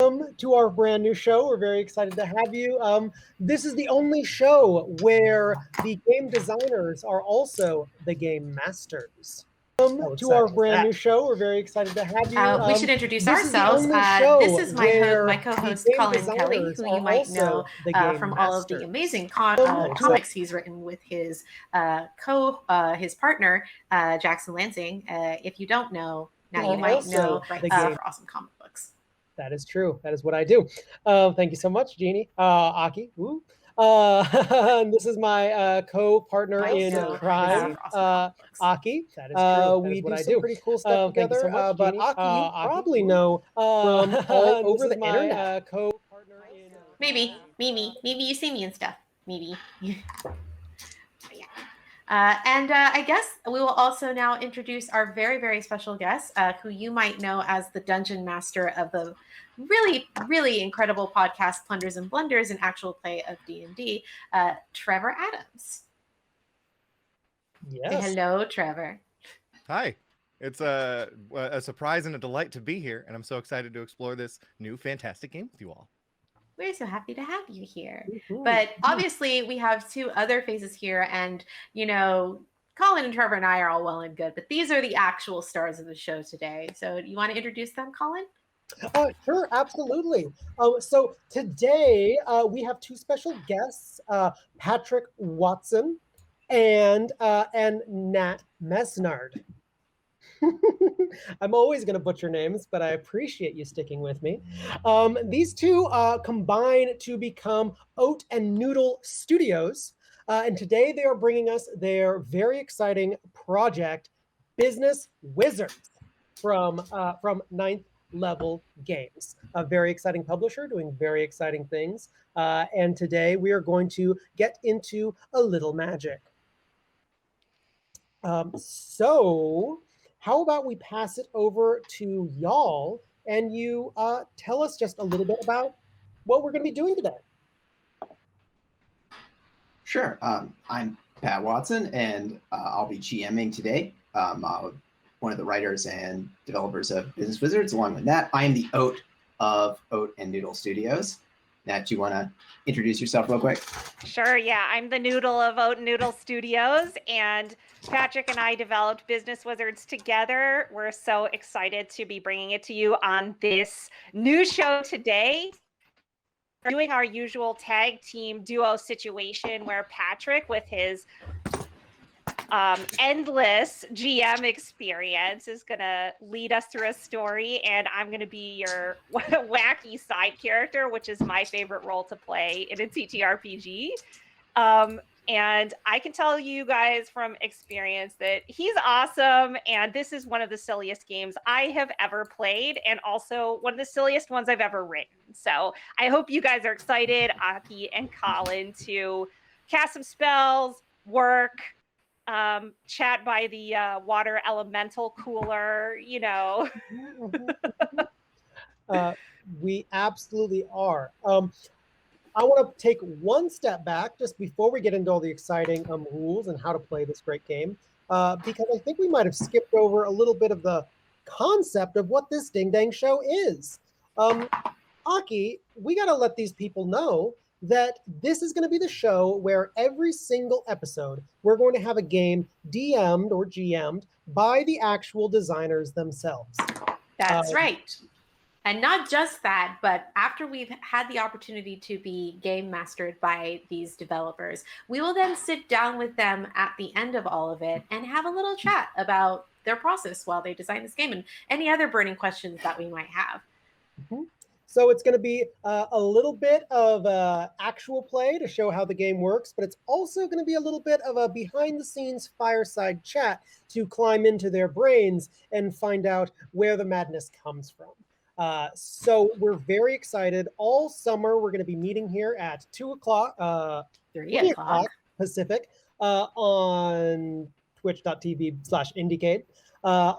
welcome to our brand new show. We're very excited to have you. This is the only show where the game designers are also the game masters. Welcome to our brand new show. We're very excited to have you. We should introduce this ourselves. Is the only show this is my co-host the Colin Kelly, who you might know from all of the amazing comics he's written with his his partner Jackson Lansing. If you don't know, now you might know for awesome comic books. That is true. That is what I do. Thank you so much, Jeannie. Aki. Woo. This is my co-partner in crime, Aki. That is true. We do some pretty cool stuff together. So much, but Aki, you probably know from all over the internet. Co-partner in maybe you see me and stuff. Maybe. I guess we will also now introduce our very, very special guest, who you might know as the Dungeon Master of the really, really incredible podcast Plunders and Blunders, an actual play of D&D, Trevor Adams. Yes. Say hello, Trevor. Hi. It's a surprise and a delight to be here, and I'm so excited to explore this new fantastic game with you all. We're so happy to have you here. But obviously, we have two other faces here, and, you know, Colin and Trevor and I are all well and good, but these are the actual stars of the show today. So you want to introduce them, Colin? Sure, absolutely. So today we have two special guests, Patrick Watson and Nat Mesnard. I'm always going to butcher names, but I appreciate you sticking with me. These two combine to become Oat and Noodle Studios. And today they are bringing us their very exciting project, Business Wizards, from Ninth Level Games, a very exciting publisher doing very exciting things. And today we are going to get into a little magic. So how about we pass it over to y'all and you tell us just a little bit about what we're going to be doing today. Sure. I'm Pat Watson, and I'll be GMing today. One of the writers and developers of Business Wizards, along with Nat. I am the Oat of Oat and Noodle Studios. Nat, do you want to introduce yourself real quick? Sure, yeah. I'm the Noodle of Oat and Noodle Studios, and Patrick and I developed Business Wizards together. We're so excited to be bringing it to you on this new show today. We're doing our usual tag team duo situation where Patrick, with his endless GM experience, is going to lead us through a story, and I'm going to be your wacky side character, which is my favorite role to play in a TTRPG. And I can tell you guys from experience that he's awesome, and this is one of the silliest games I have ever played, and also one of the silliest ones I've ever written. So I hope you guys are excited, Aki and Colin, to cast some spells, work, chat by the water elemental cooler, you know. We absolutely are. I want to take one step back just before we get into all the exciting rules and how to play this great game, because I think we might have skipped over a little bit of the concept of what this ding dang show is. Aki, we got to let these people know that this is going to be the show where every single episode we're going to have a game DM'd or GM'd by the actual designers themselves. That's right. And not just that, but after we've had the opportunity to be game mastered by these developers, we will then sit down with them at the end of all of it and have a little chat about their process while they design this game and any other burning questions that we might have. Mm-hmm. So it's going to be a little bit of actual play to show how the game works, but it's also going to be a little bit of a behind-the-scenes fireside chat to climb into their brains and find out where the madness comes from. So we're very excited. All summer, we're going to be meeting here at 3 o'clock Pacific on twitch.tv/IndieCade,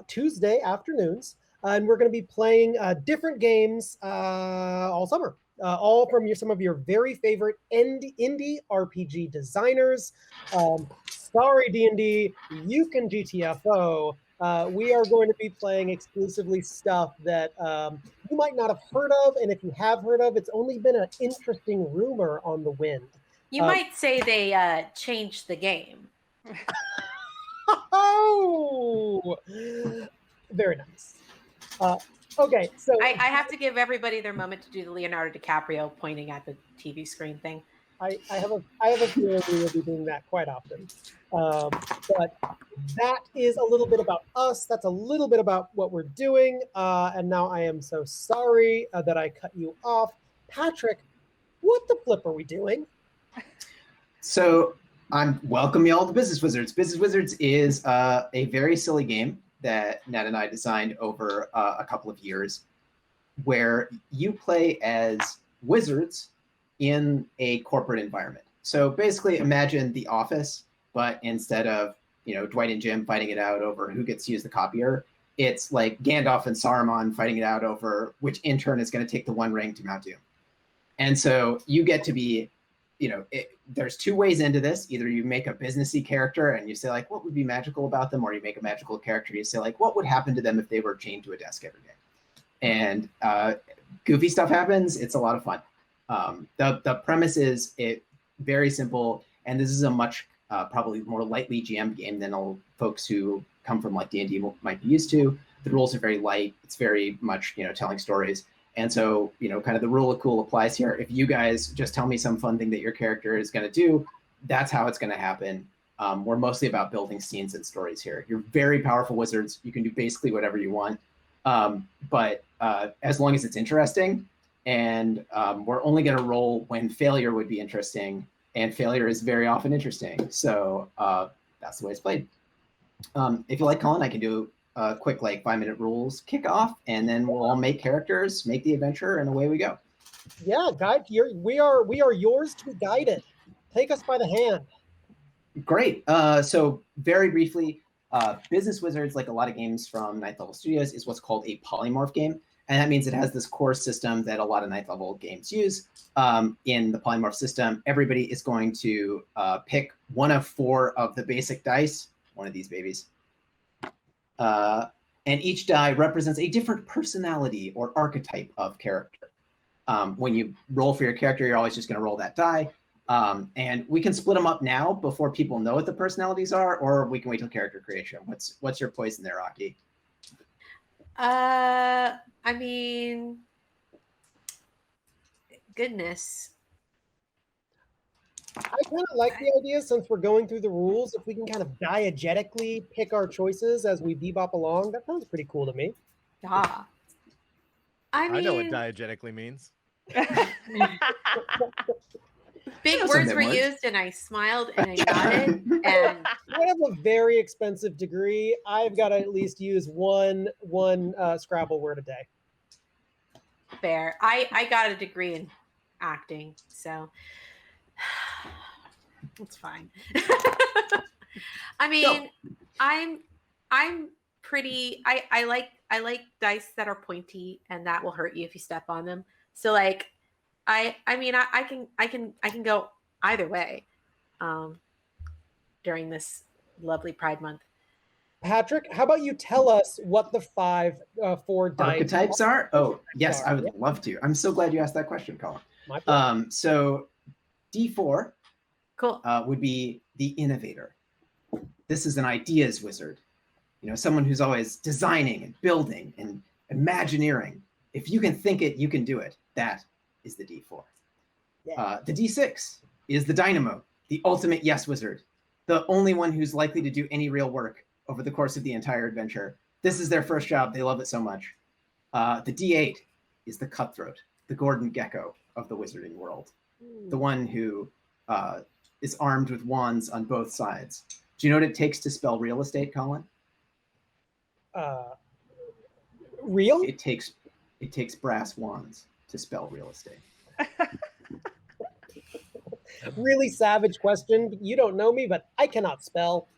Tuesday afternoons. And we're going to be playing different games all summer, all from some of your very favorite indie RPG designers. Sorry, D&D, you can GTFO. we are going to be playing exclusively stuff that you might not have heard of, and if you have heard of, it's only been an interesting rumor on the wind. You might say they changed the game. Oh, very nice. Okay, so I have to give everybody their moment to do the Leonardo DiCaprio pointing at the TV screen thing. I have a feeling we will be doing that quite often. But that is a little bit about us. That's a little bit about what we're doing. And now I am so sorry that I cut you off. Patrick, what the flip are we doing? So I'm welcome y'all to Business Wizards. Business Wizards is a very silly game that Nat and I designed over a couple of years, where you play as wizards in a corporate environment. So basically imagine The Office, but instead of, Dwight and Jim fighting it out over who gets to use the copier, it's like Gandalf and Saruman fighting it out over which intern is going to take the One Ring to Mount Doom. And so you get to be, there's two ways into this. Either you make a businessy character and you say like, what would be magical about them? Or you make a magical character, you say like, what would happen to them if they were chained to a desk every day? And goofy stuff happens. It's a lot of fun. The premise is very simple, and this is a much probably more lightly GM game than all folks who come from like D&D might be used to. The rules are very light. It's very much telling stories, and so kind of the rule of cool applies here. If you guys just tell me some fun thing that your character is going to do, that's how it's going to happen. We're mostly about building scenes and stories here. You're very powerful wizards. You can do basically whatever you want, but as long as it's interesting. And we're only going to roll when failure would be interesting, and failure is very often interesting. So that's the way it's played. If you like, Colin, I can do a quick 5-minute rules kickoff, and then we'll all make characters, make the adventure, and away we go. Yeah, guide. We are yours to be guided. Take us by the hand. Great. So very briefly, Business Wizards, like a lot of games from Ninth Level Studios, is what's called a polymorph game. And that means it has this core system that a lot of ninth level games use. In the polymorph system, everybody is going to pick one of 4 of the basic dice, one of these babies. And each die represents a different personality or archetype of character. When you roll for your character, you're always just going to roll that die. And we can split them up now before people know what the personalities are, or we can wait till character creation. What's your poison there, Aki? I mean, goodness. I kind of like the idea, since we're going through the rules, if we can kind of diegetically pick our choices as we bebop along. That sounds pretty cool to me. Yeah. I know what mean, diegetically means. big Some words them were words. used, and I smiled and I nodded. And I have a very expensive degree. I've got to at least use one Scrabble word a day. fair. I got a degree in acting, so it's fine. I mean, I'm pretty. I like dice that are pointy, and that will hurt you if you step on them. So like, I mean, I can go either way during this lovely Pride Month. Patrick, how about you tell us what the 4 dice Archetypes are? Oh, yes, I would love to. I'm so glad you asked that question, Colin. My pleasure. So D4 Cool. would be the innovator. This is an ideas wizard. Someone who's always designing and building and imagineering. If you can think it, you can do it. That is the D4. Yeah. The D6 is the dynamo, the ultimate yes wizard, the only one who's likely to do any real work over the course of the entire adventure. This is their first job. They love it so much. The D8 is the cutthroat, the Gordon Gekko of the wizarding world, the one who is armed with wands on both sides. Do you know what it takes to spell real estate, Colin? Real? It takes brass wands to spell real estate. Really savage question. You don't know me, but I cannot spell.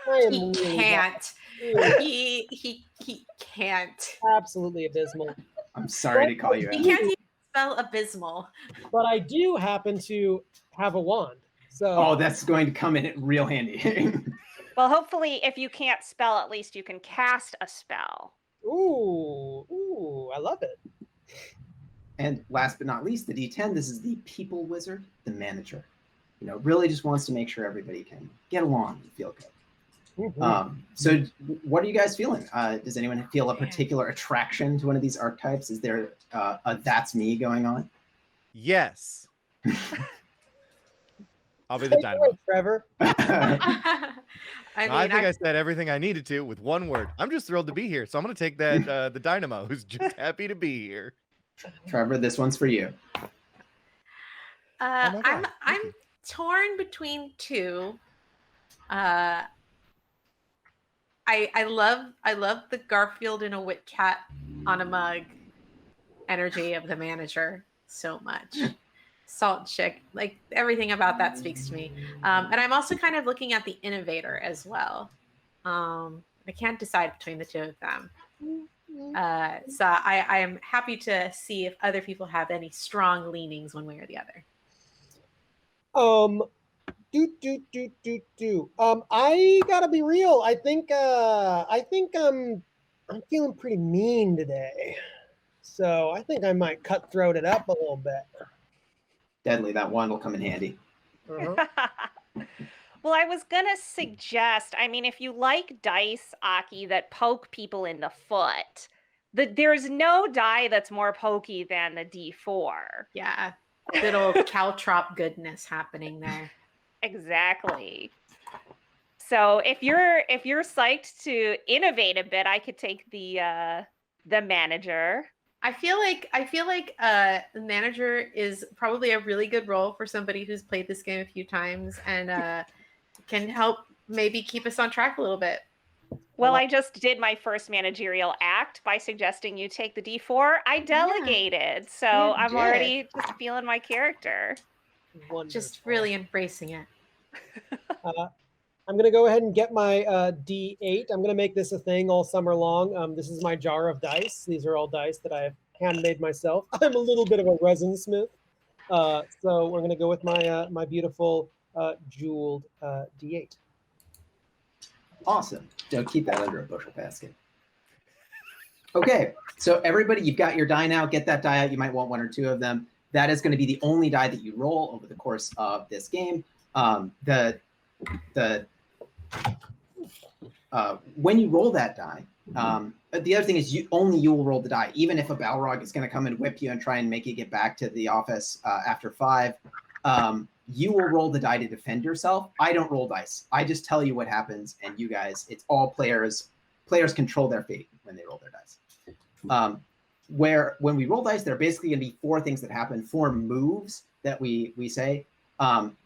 I am He really can't. bad. He can't. Absolutely abysmal. I'm sorry to call you He out. can't even spell abysmal. But I do happen to have a wand. So Oh, that's going to come in real handy. Well, hopefully, if you can't spell, at least you can cast a spell. Ooh, I love it. And last but not least, the D10. This is the people wizard, the manager. Really just wants to make sure everybody can get along and feel good. So what are you guys feeling? Does anyone feel a particular attraction to one of these archetypes? Is there a that's me going on? Yes. I'll be the dynamo. Trevor. I think I said everything I needed to with one word. I'm just thrilled to be here. So I'm going to take that the dynamo who's just happy to be here. Trevor, this one's for you. I'm torn between two. I love the Garfield in a wit cat on a mug energy of the manager so much. Salt chick, like everything about that speaks to me. And I'm also kind of looking at the Innovator as well. I can't decide between the two of them. So I am happy to see if other people have any strong leanings one way or the other. I gotta be real. I think I'm feeling pretty mean today. So I think I might cutthroat it up a little bit. Deadly, that one will come in handy. Well, I was gonna suggest, if you like dice, Aki, that poke people in the foot, there's no die that's more pokey than the D4. Yeah, good old caltrop goodness happening there. Exactly. So if you're psyched to innovate a bit, I could take the manager. I feel like the manager is probably a really good role for somebody who's played this game a few times and can help maybe keep us on track a little bit. Well, I just did my first managerial act by suggesting you take the D4. I delegated, so I'm already just feeling my character. Wonderful. Just really embracing it. I'm going to go ahead and get my D8. I'm going to make this a thing all summer long. This is my jar of dice. These are all dice that I have handmade myself. I'm a little bit of a resin smith. So we're going to go with my my beautiful jeweled D8. Awesome. Don't keep that under a bushel basket. Okay, so everybody, you've got your die now. Get that die out. You might want one or two of them. That is going to be the only die that you roll over the course of this game. When you roll that die, the other thing is you will roll the die. Even if a Balrog is going to come and whip you and try and make you get back to the office after 5, you will roll the die to defend yourself. I don't roll dice. I just tell you what happens, and you guys, it's all players. Players control their fate when they roll their dice. When we roll dice, there are basically going to be 4 things that happen, 4 moves that we say. Every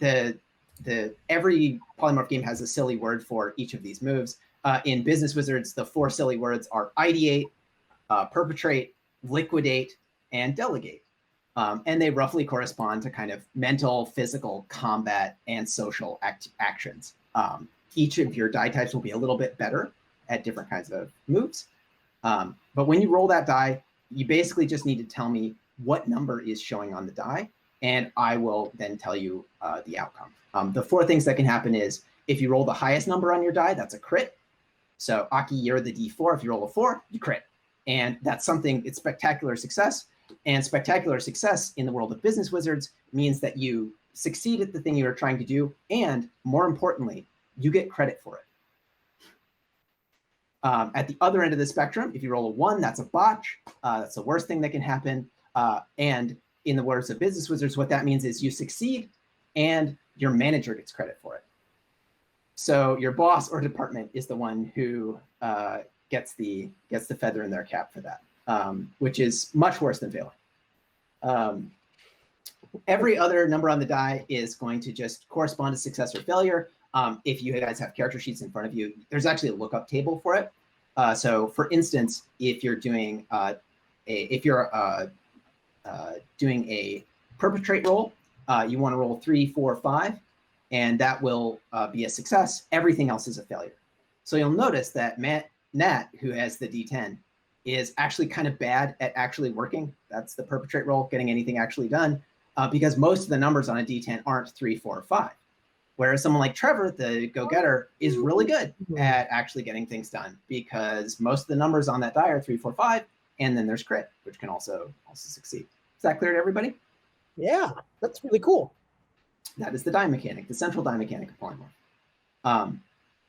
polymorph game has a silly word for each of these moves. In Business Wizards, the 4 silly words are ideate, perpetrate, liquidate, and delegate. And they roughly correspond to kind of mental, physical, combat, and social actions. Each of your die types will be a little bit better at different kinds of moves. But when you roll that die, you basically just need to tell me what number is showing on the die, and I will then tell you the outcome. The 4 things that can happen is if you roll the highest number on your die, that's a crit. So Aki, you're the D4. If you roll a 4, you crit. And that's something, it's spectacular success. And spectacular success in the world of Business Wizards means that you succeed at the thing you are trying to do, and more importantly, you get credit for it. At the other end of the spectrum, if you roll a 1, that's a botch. That's the worst thing that can happen. And in the words of Business Wizards, what that means is you succeed and your manager gets credit for it. So your boss or department is the one who gets the feather in their cap for that, which is much worse than failing. Every other number on the die is going to just correspond to success or failure. If you guys have character sheets in front of you, there's actually a lookup table for it. So for instance, if you're doing doing a perpetrate roll, you want to roll 3, 4, 5, and that will be a success. Everything else is a failure. So you'll notice that Nat, who has the D10, is actually kind of bad at actually working. That's the perpetrate roll, getting anything actually done, because most of the numbers on a D10 aren't 3, 4, 5. Whereas someone like Trevor, the go-getter, is really good at actually getting things done because most of the numbers on that die are 3, 4, 5, and then there's crit, which can also succeed. Is that clear to everybody? Yeah, that's really cool. That is the die mechanic, the central die mechanic of polymorph.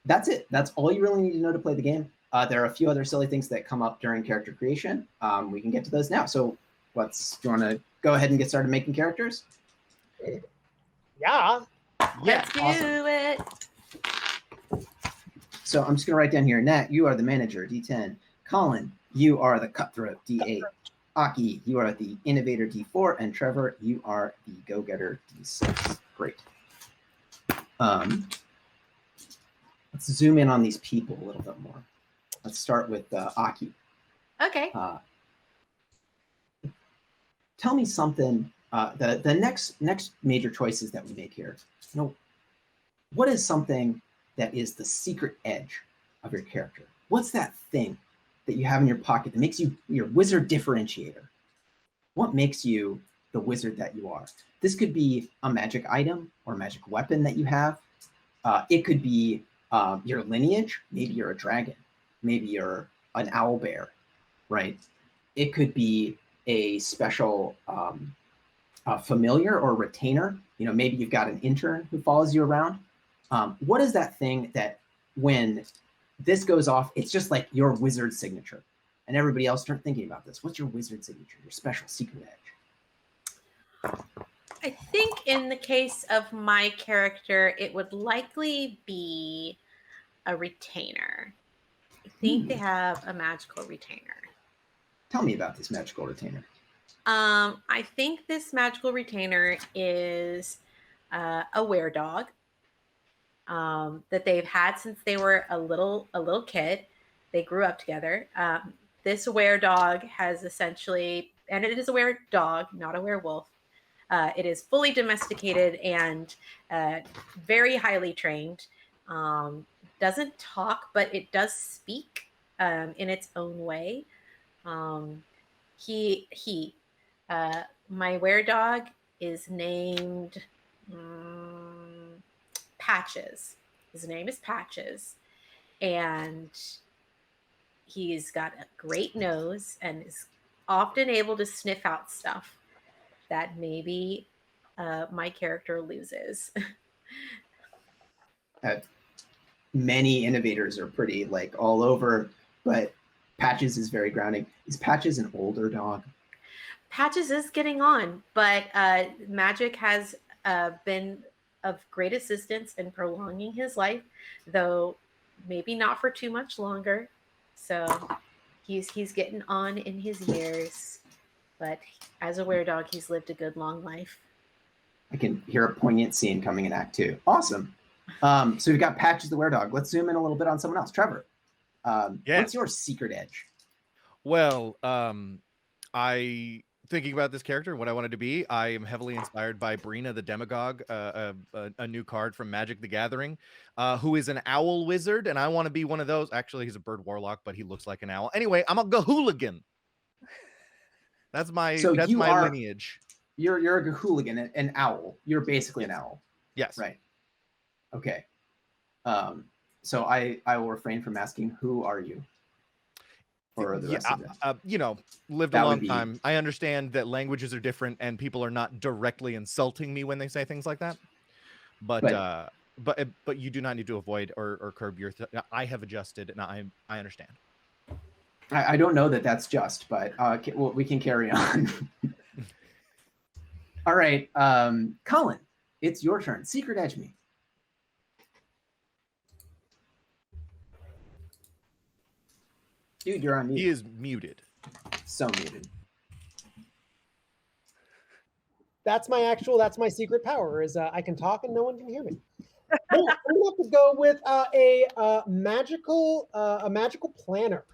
That's it. That's all you really need to know to play the game. There are a few other silly things that come up during character creation. We can get to those now. So do you want to go ahead and get started making characters? Yeah. Let's do awesome. it. So I'm just going to write down here, Nat, you are the manager, D10. Colin, you are the cutthroat, D8. Aki, you are the innovator, D4. And Trevor, you are the go-getter, D6. Great. Let's zoom in on these people a little bit more. Let's start with Aki. Okay. Tell me something. The next major choices that we make here. What is something that is the secret edge of your character? What's that thing that you have in your pocket that makes you your wizard differentiator? What makes you the wizard that you are? This could be a magic item or magic weapon that you have. It could be your lineage. Maybe you're a dragon. Maybe you're an owl bear, right? It could be a special familiar or retainer. Maybe you've got an intern who follows you around. What is that thing that when this goes off, it's just like your wizard signature, and everybody else start thinking about this. What's your wizard signature, your special secret edge? I think in the case of my character, it would likely be a retainer. I think they have a magical retainer. Tell me about this magical retainer. I think this magical retainer is a were-dog that they've had since they were a little kid. They grew up together. This were-dog has essentially, and it is a were-dog, not a werewolf. It is fully domesticated and very highly trained. Doesn't talk, but it does speak in its own way. My were-dog is named Patches. His name is Patches, and he's got a great nose and is often able to sniff out stuff that maybe my character loses. Many innovators are pretty all over, but Patches is very grounding. Is Patches an older dog? Patches is getting on, but magic has been of great assistance in prolonging his life, though maybe not for too much longer. So he's getting on in his years, but as a were-dog, he's lived a good long life. I can hear a poignant scene coming in Act 2. Awesome. So we've got Patches the were-dog. Let's zoom in a little bit on someone else. Trevor, what's your secret edge? Well, thinking about this character, what I wanted to be, I am heavily inspired by Brina the Demagogue, a new card from Magic the Gathering, who is an owl wizard, and I want to be one of those. Actually, he's a bird warlock, but he looks like an owl. Anyway, I'm a Gahooligan. That's my lineage. You're a Gahooligan, an owl. You're basically an owl. Yes. Right. Okay. So I will refrain from asking, who are you? Or the rest of it. Lived a long time. I understand that languages are different and people are not directly insulting me when they say things like that. But you do not need to avoid or curb your. I have adjusted, and I understand. I don't know that that's just, but we can carry on. All right, Colin, it's your turn. Secret edge me. Dude, you're on mute. He is muted. So muted. That's my secret power is I can talk and no one can hear me. I'm gonna have to go with a magical planner,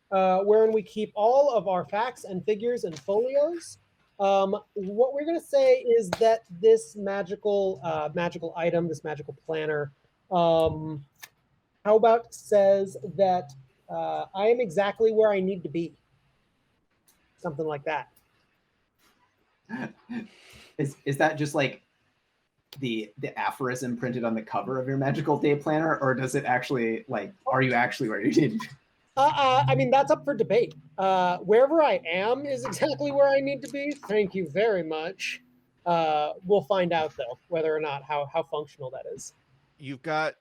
wherein we keep all of our facts and figures and folios. What we're gonna say is that this magical item, this magical planner, how about says that I am exactly where I need to be. Something like that. Is that just the aphorism printed on the cover of your magical day planner, or does it actually like? Are you actually where you need? I mean, that's up for debate. Wherever I am is exactly where I need to be. Thank you very much. We'll find out though whether or not how functional that is. You've got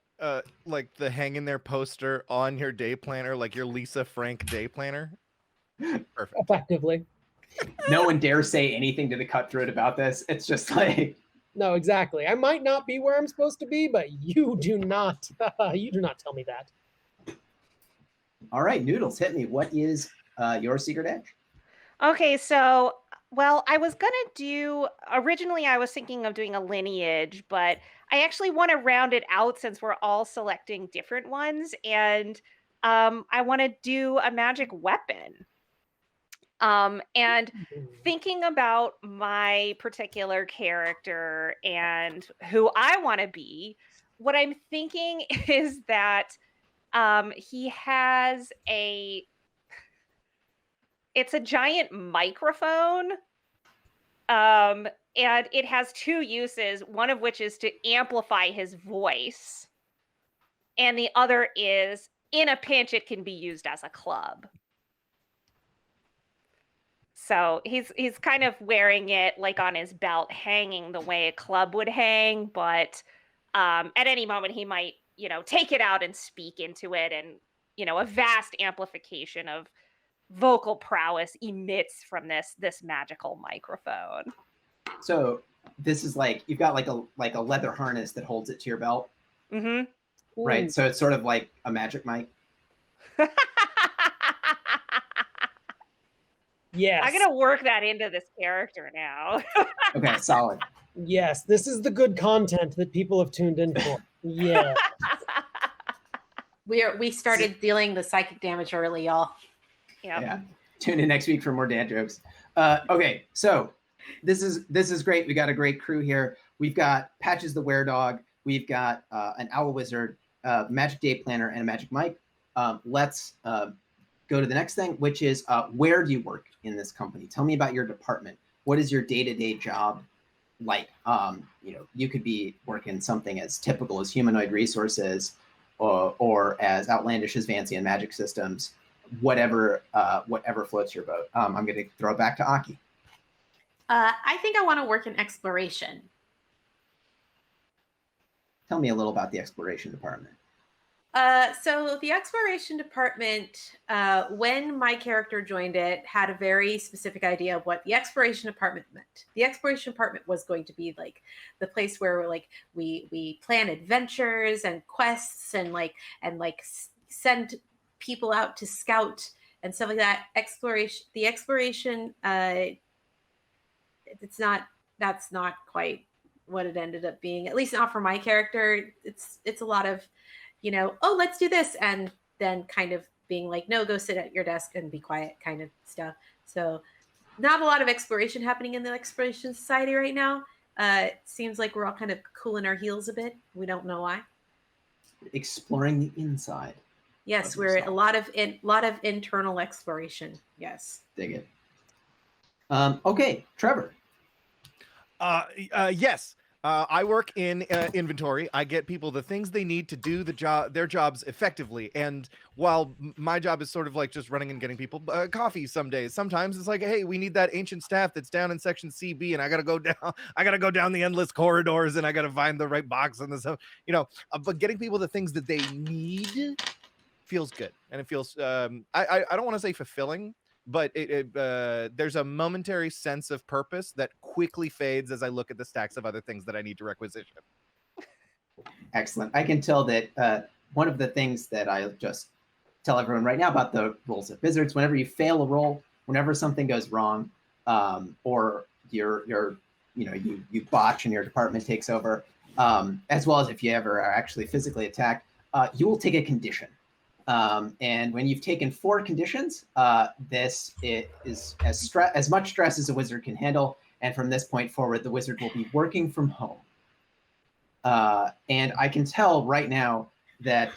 like the hang in there poster on your day planner, like your Lisa Frank day planner. Perfect. Effectively. No one dares say anything to the cutthroat about this. It's just like, No, exactly. I might not be where I'm supposed to be, but you do not. You do not tell me that. all right, Noodles, hit me. What is your secret edge? Okay, so, well, I was going to originally I was thinking of doing a lineage, but I actually want to round it out since we're all selecting different ones. And I want to do a magic weapon. And thinking about my particular character and who I want to be, what I'm thinking is that he has it's a giant microphone, and it has two uses, one of which is to amplify his voice, and the other is, in a pinch, it can be used as a club. So he's kind of wearing it like on his belt, hanging the way a club would hang, but at any moment he might, take it out and speak into it, and, a vast amplification of vocal prowess emits from this magical microphone. So this is like you've got like a leather harness that holds it to your belt, Mm-hmm. right? So it's sort of like a magic mic. Yes. I'm gonna work that into this character now. Okay, solid. Yes, this is the good content that people have tuned in for. Yeah. We started dealing the psychic damage early, y'all. Yep. Yeah. Tune in next week for more dad jokes. Okay, so this is great. We got a great crew here. We've got Patches the Were-Dog. We've got an Owl Wizard, Magic Day Planner, and a Magic Mic. Let's go to the next thing, which is where do you work in this company? Tell me about your department. What is your day-to-day job like? You could be working something as typical as humanoid resources, or as outlandish as fancy and magic systems. Whatever floats your boat. I'm going to throw it back to Aki. I think I want to work in exploration. Tell me a little about the exploration department. So the exploration department, when my character joined it, had a very specific idea of what the exploration department meant. The exploration department was going to be like the place where we plan adventures and quests and send people out to scout and stuff like that. The exploration, that's not quite what it ended up being, at least not for my character. It's a lot of, oh, let's do this, and then kind of being like, no, go sit at your desk and be quiet kind of stuff. So not a lot of exploration happening in the exploration society right now. It seems like we're all kind of cooling our heels a bit. We don't know why. Exploring the inside. Yes, we're a lot of internal exploration. Yes. Dig it. Okay, Trevor. Yes. I work in inventory. I get people the things they need to do their jobs effectively. And while my job is sort of like just running and getting people coffee some days, sometimes it's like, hey, we need that ancient staff that's down in section CB, and I gotta go down the endless corridors, and I gotta find the right box and the stuff. But getting people the things that they need feels good, and it feels I don't want to say fulfilling, but there's a momentary sense of purpose that quickly fades as I look at the stacks of other things that I need to requisition. Excellent. I can tell that one of the things that I just tell everyone right now about the rules of Wizards, whenever you fail a roll, whenever something goes wrong, or you botch and your department takes over, as well as if you ever are actually physically attacked, you will take a condition. And when you've taken 4 conditions, this is as much stress as a wizard can handle. And from this point forward, the wizard will be working from home. And I can tell right now that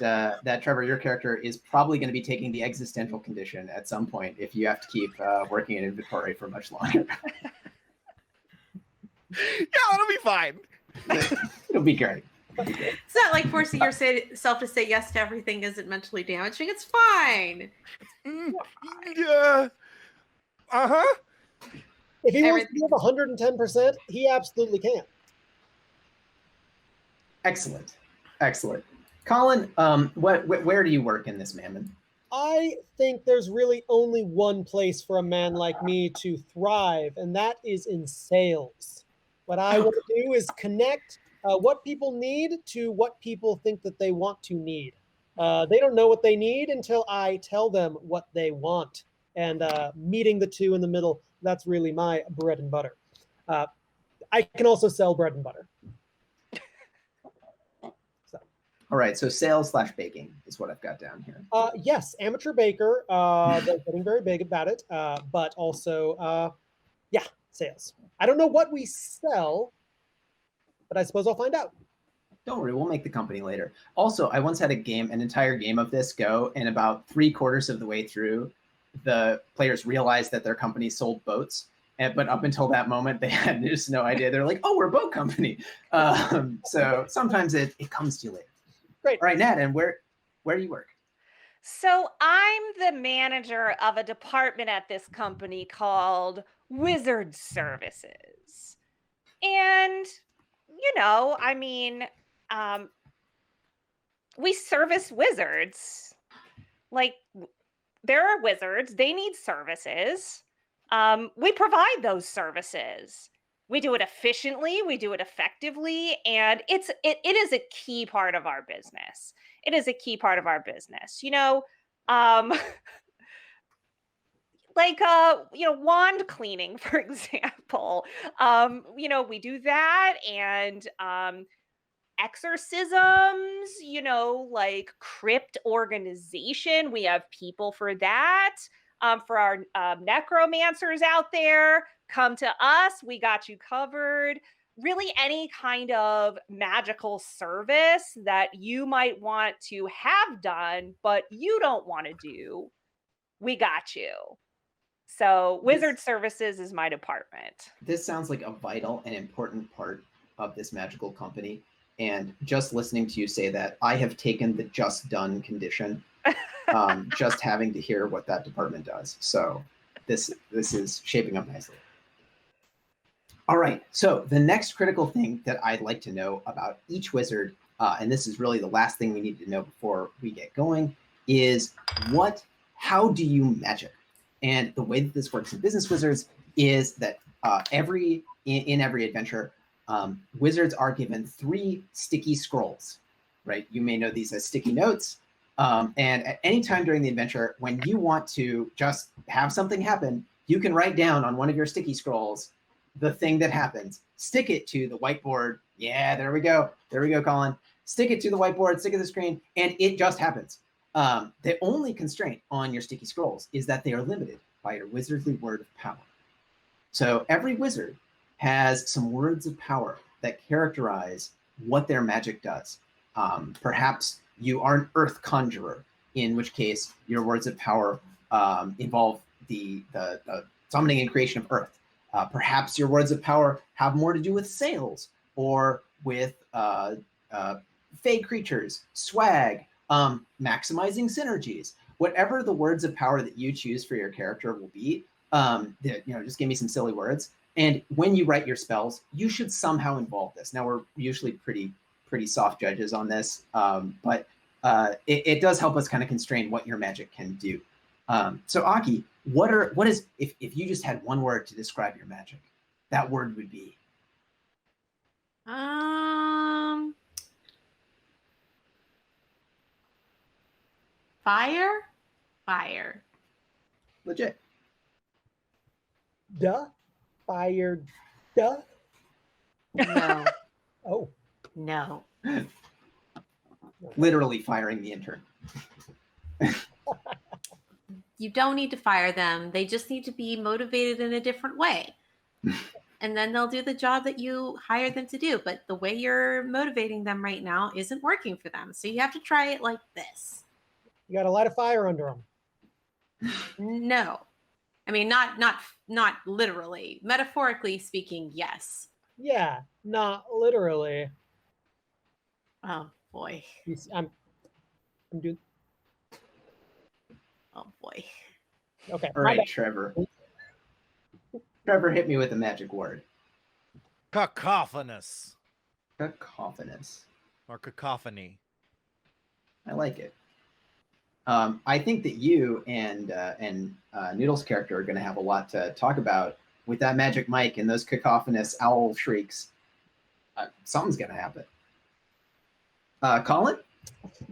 Trevor, your character, is probably going to be taking the existential condition at some point if you have to keep working in inventory for much longer. Yeah, that'll be fine. It'll be great. It's not like forcing yourself to say yes to everything isn't mentally damaging. It's fine. Yeah. Uh-huh. If he wants to give 110%, he absolutely can. Excellent. Excellent. Colin, where do you work in this mammon? I think there's really only one place for a man like me to thrive, and that is in sales. What I want to do is connect what people need to what people think that they want to need. They don't know what they need until I tell them what they want. And meeting the two in the middle, that's really my bread and butter. I can also sell bread and butter. All right, so sales / baking is what I've got down here. Yes, amateur baker. They're getting very big about it, but also, yeah, sales. I don't know what we sell, but I suppose I'll find out. Don't worry, we'll make the company later. Also, I once had an entire game of this go, and about 3/4 of the way through, the players realized that their company sold boats. But up until that moment, they had just no idea. They're like, oh, we're a boat company. So sometimes it comes to you later. Great. All right, Nat, and where do you work? So I'm the manager of a department at this company called Wizard Services. And, I mean, we service wizards. Like, there are wizards, they need services. We provide those services. We do it efficiently, we do it effectively, and it is a key part of our business. It is a key part of our business. Wand cleaning, for example. We do that, and exorcisms, like crypt organization. We have people for that. For our necromancers out there, come to us. We got you covered. Really, any kind of magical service that you might want to have done, but you don't want to do, we got you. So Wizard Services is my department. This sounds like a vital and important part of this magical company. And just listening to you say that, I have taken the just done condition. Just having to hear what that department does. So this is shaping up nicely. All right, so the next critical thing that I'd like to know about each wizard, and this is really the last thing we need to know before we get going, is how do you magic? And the way that this works in Business Wizards is that in every adventure, wizards are given 3 sticky scrolls, right? You may know these as sticky notes. And at any time during the adventure, when you want to just have something happen, you can write down on one of your sticky scrolls the thing that happens, stick it to the whiteboard. Yeah, there we go. There we go, Colin. Stick it to the whiteboard, stick it to the screen, and it just happens. The only constraint on your sticky scrolls is that they are limited by your wizardly word of power. So every wizard has some words of power that characterize what their magic does. Perhaps you are an earth conjurer, in which case your words of power involve the summoning and creation of earth. Perhaps your words of power have more to do with sales or with fey creatures, swag, maximizing synergies. Whatever the words of power that you choose for your character will be, just give me some silly words. And when you write your spells, you should somehow involve this. Now, we're usually pretty soft judges on this, but it does help us kind of constrain what your magic can do. So Aki, what is if you just had one word to describe your magic, that word would be? Fire. Legit. Duh. Fire. Duh. No. Oh. No. Literally firing the intern. You don't need to fire them. They just need to be motivated in a different way. And then they'll do the job that you hired them to do. But the way you're motivating them right now isn't working for them. So you have to try it like this. You got to light a fire under them. No. I mean, not literally. Metaphorically speaking, yes. Yeah, not literally. Oh boy. I'm doing. Oh boy. Okay. All right, Trevor. Trevor hit me with a magic word. Cacophonous. Cacophonous. Or cacophony. I like it. I think that you and Noodle's character are going to have a lot to talk about with that magic mic and those cacophonous owl shrieks. Something's going to happen. Colin?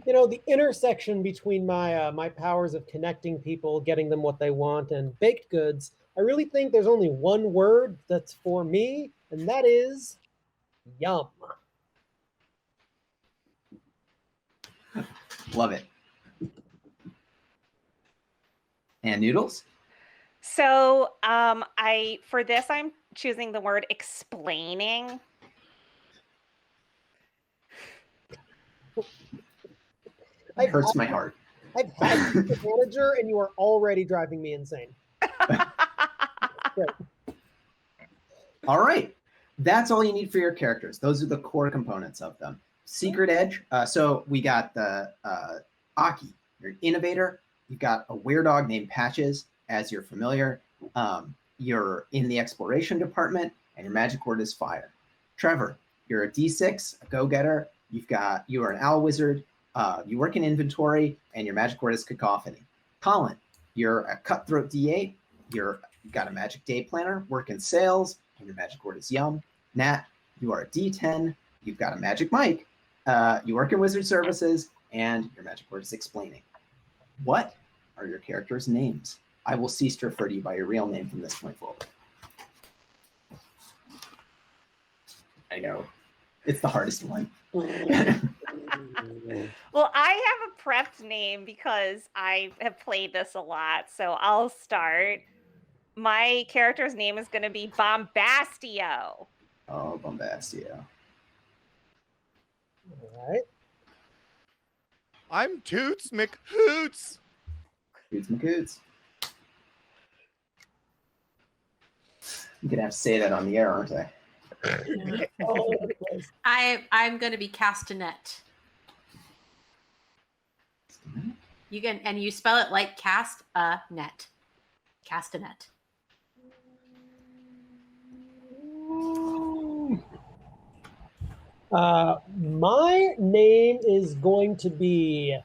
You know, the intersection between my powers of connecting people, getting them what they want, and baked goods, I really think there's only one word that's for me, and that is yum. Love it. And Noodles? So I'm choosing the word explaining. It hurts my heart. I've had you as a manager, and you are already driving me insane. Great. All right. That's all you need for your characters. Those are the core components of them. Secret Edge. So we got the Aki, your Innovator. You've got a weird-dog named Patches, as you're familiar. You're in the exploration department, and your magic word is fire. Trevor, you're a D6, a go-getter. You are an owl wizard. You work in inventory, and your magic word is cacophony. Colin, you're a cutthroat D8. You've got a magic day planner, work in sales, and your magic word is yum. Nat, you are a D10. You've got a magic mic. You work in wizard services, and your magic word is explaining. What are your characters' names? I will cease to refer to you by your real name from this point forward. I know. It's the hardest one. Well, I have a prepped name because I have played this a lot, so I'll start. My character's name is going to be Bombastio. Oh, Bombastio. All right. I'm Toots McHoots. Toots McHoots. I'm going to have to say that on the air, aren't I? Oh, I'm going to be Castanet. You spell it like cast a net. Castanet. My name is going to be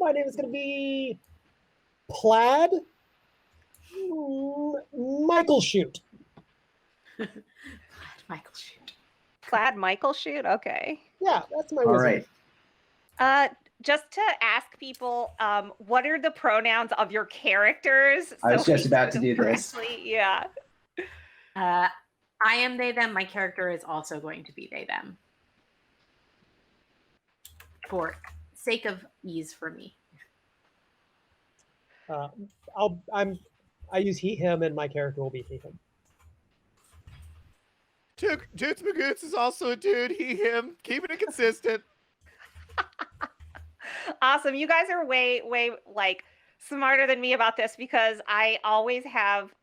my name is going to be Plaid Michael Shoot. Michael Shoot. Plaid Michael Shoot? Okay. Yeah, that's my All wizard. right. Just to ask people, what are the pronouns of your characters? I was just about to do this. Yeah. I am they, them. My character is also going to be they, them. For sake of ease for me. I use he, him, and my character will be he, him. Toots McHoots is also a dude, he, him. Keeping it consistent. Awesome. You guys are way like smarter than me about this because I always have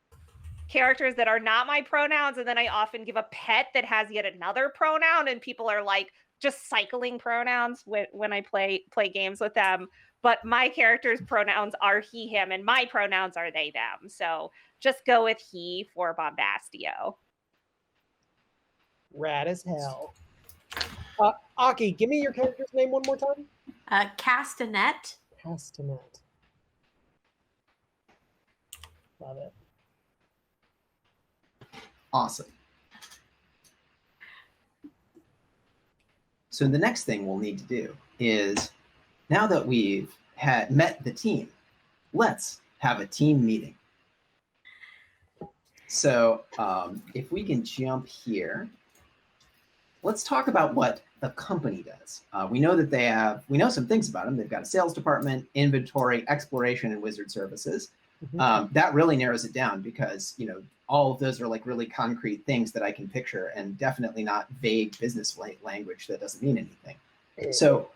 characters that are not my pronouns, and then I often give a pet that has yet another pronoun, and people are like just cycling pronouns when I play games with them. But my character's pronouns are he, him, and my pronouns are they, them. So just go with he for Bombastio. Rad as hell. Aki, give me your character's name one more time. Castanet. Castanet. Love it. Awesome. So the next thing we'll need to do is, now that we've met the team, let's have a team meeting. So if we can jump here, let's talk about what the company does. We know that we know some things about them. They've got a sales department, inventory, exploration, and wizard services. That really narrows it down because, all of those are like really concrete things that I can picture, and definitely not vague business language that doesn't mean anything. So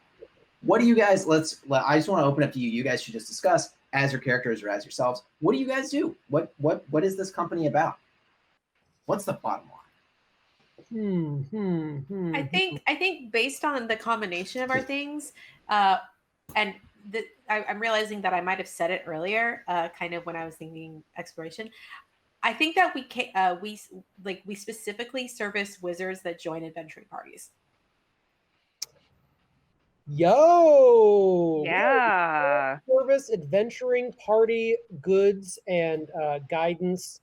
what do you guys, I just want to open up to you. You guys should just discuss, as your characters or as yourselves, what do you guys do? What is this company about? What's the bottom line? I think based on the combination of our things, and I'm realizing that I might have said it earlier, kind of when I was thinking exploration. I think that we specifically service wizards that join adventuring parties. Yo! Yeah. Service, adventuring party, goods, and guidance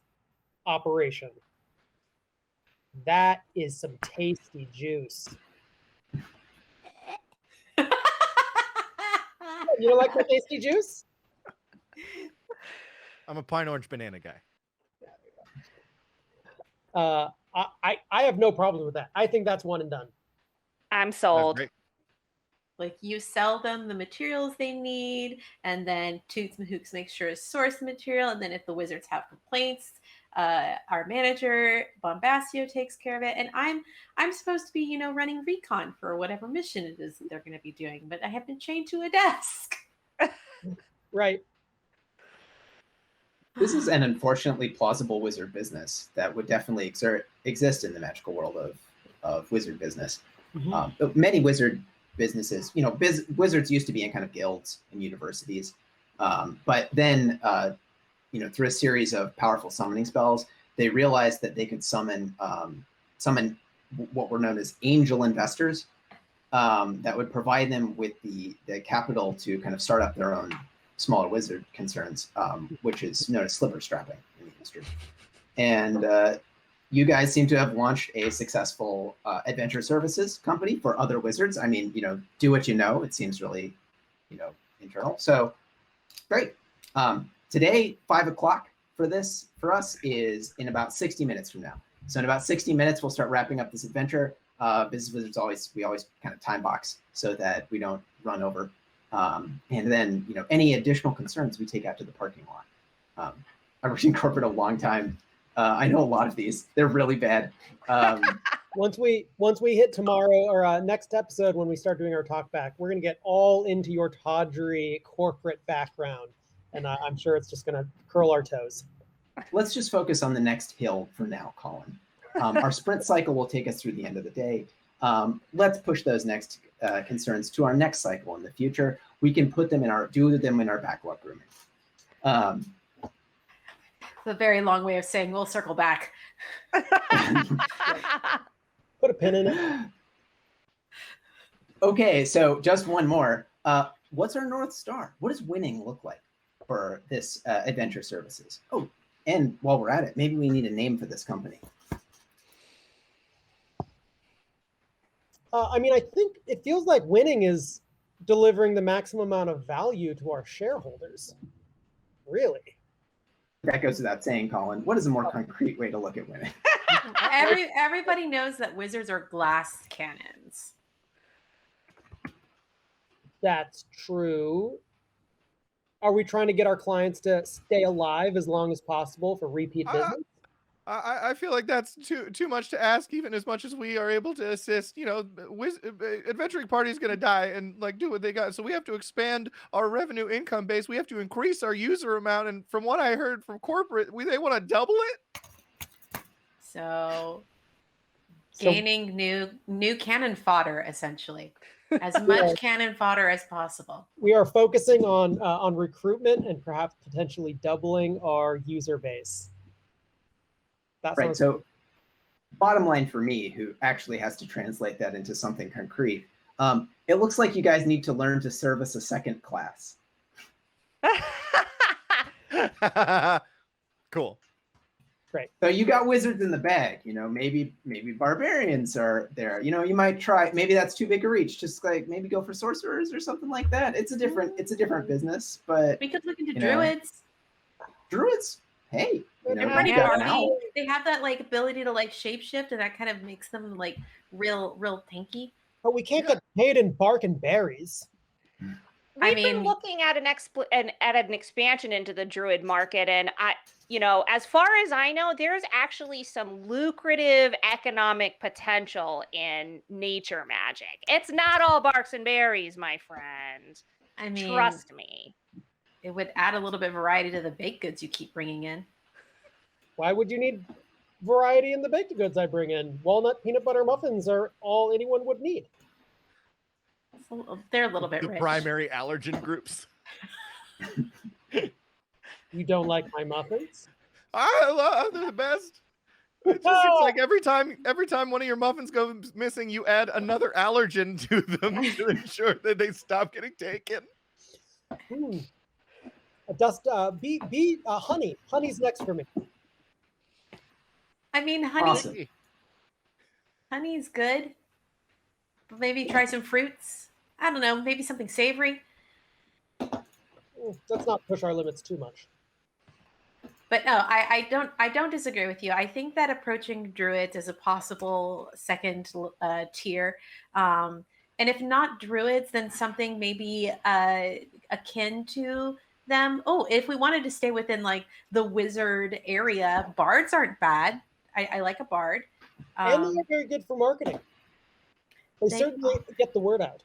operation. That is some tasty juice. You don't like my tasty juice? I'm a pine orange banana guy. I have no problem with that. I think that's one and done. I'm That's sold. great. Like you sell them the materials they need, and then Toots and Hooks make sure to source the material, and then if the wizards have complaints, our manager Bombastio takes care of it, and I'm supposed to be running recon for whatever mission it is that they're going to be doing, but I have been chained to a desk. Right. This is an unfortunately plausible wizard business that would definitely exist in the magical world of wizard business. But many wizard businesses, wizards used to be in kind of guilds and universities, but then through a series of powerful summoning spells, they realized that they could summon what were known as angel investors that would provide them with the capital to kind of start up their own smaller wizard concerns, which is known as slipper strapping in the industry. And you guys seem to have launched a successful adventure services company for other wizards. I mean, do what you know. It seems really, internal. So great. Today, 5 o'clock for us is in about 60 minutes from now. So in about 60 minutes, we'll start wrapping up this adventure. Business Wizards we always kind of time box so that we don't run over. And then, any additional concerns we take out to the parking lot. I've worked in corporate a long time. I know a lot of these. They're really bad. Once we hit tomorrow or next episode, when we start doing our talk back, we're going to get all into your tawdry corporate background. And I'm sure it's just going to curl our toes. Let's just focus on the next hill for now, Colin. Our sprint cycle will take us through the end of the day. Let's push those next concerns to our next cycle in the future. We can put them in our backlog grooming. It's a very long way of saying we'll circle back. Put a pin in it. Okay, so just one more. What's our North Star? What does winning look like for this adventure services? Oh, and while we're at it, maybe we need a name for this company. I think it feels like winning is delivering the maximum amount of value to our shareholders. Really? That goes without saying, Colin. What is a more concrete way to look at winning? Everybody knows that wizards are glass cannons. That's true. Are we trying to get our clients to stay alive as long as possible for repeat business? I feel like that's too much to ask, even as much as we are able to assist. Adventuring party is going to die and do what they got. So we have to expand our revenue income base. We have to increase our user amount. And from what I heard from corporate, they want to double it. So gaining new cannon fodder, essentially. As much cannon fodder as possible. We are focusing on recruitment and perhaps potentially doubling our user base. Right. So bottom line for me, who actually has to translate that into something concrete, it looks like you guys need to learn to service a second class. Cool. Great. So you got wizards in the bag, maybe barbarians are there. You might try, maybe that's too big a reach. Just maybe go for sorcerers or something like that. It's a different business, but we could look into druids. Druids? Hey, they're pretty hardy. They have that ability to shapeshift, and that kind of makes them real tanky. But we can't get paid in bark and berries. We've been looking at an expansion into the druid market, and as far as I know, there's actually some lucrative economic potential in nature magic. It's not all barks and berries, my friend. Trust me. It would add a little bit of variety to the baked goods you keep bringing in. Why would you need variety in the baked goods I bring in? Walnut peanut butter muffins are all anyone would need. They're a little bit The rich. primary allergen groups. You don't like my muffins? They're the best. It just seems like every time one of your muffins goes missing, you add another allergen to them to ensure that they stop getting taken. Honey. Honey's next for me. I mean, honey. Awesome. Honey's good. But maybe try some fruits. I don't know. Maybe something savory. Let's not push our limits too much. But no, I don't disagree with you. I think that approaching druids is a possible second tier. And if not druids, then something maybe akin to them. Oh, if we wanted to stay within like the wizard area, bards aren't bad. I like a bard. And they're very good for marketing. They certainly get the word out.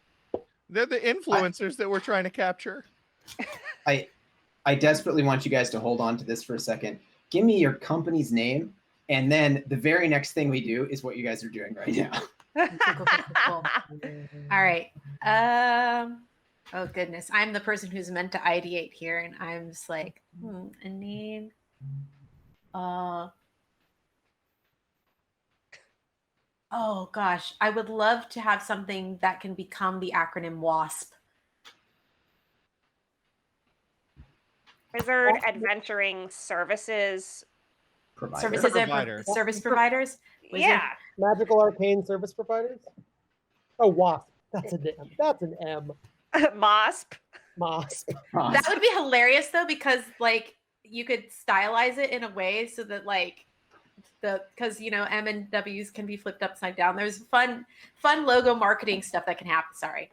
They're the influencers that we're trying to capture. I desperately want you guys to hold on to this for a second. Give me your company's name, and then the very next thing we do is what you guys are doing right now. Cool. All right. Oh goodness, I'm the person who's meant to ideate here, and I'm just like, a name. Oh gosh, I would love to have something that can become the acronym WASP. Wizard Adventuring Services. Services Provider. Service providers. Wizard. Yeah. Magical arcane service providers. Oh, WASP. That's an M. That's an M. MOSP. MOSP. That would be hilarious though, because like you could stylize it in a way so that like because you know M and W's can be flipped upside down. There's fun logo marketing stuff that can happen. Sorry,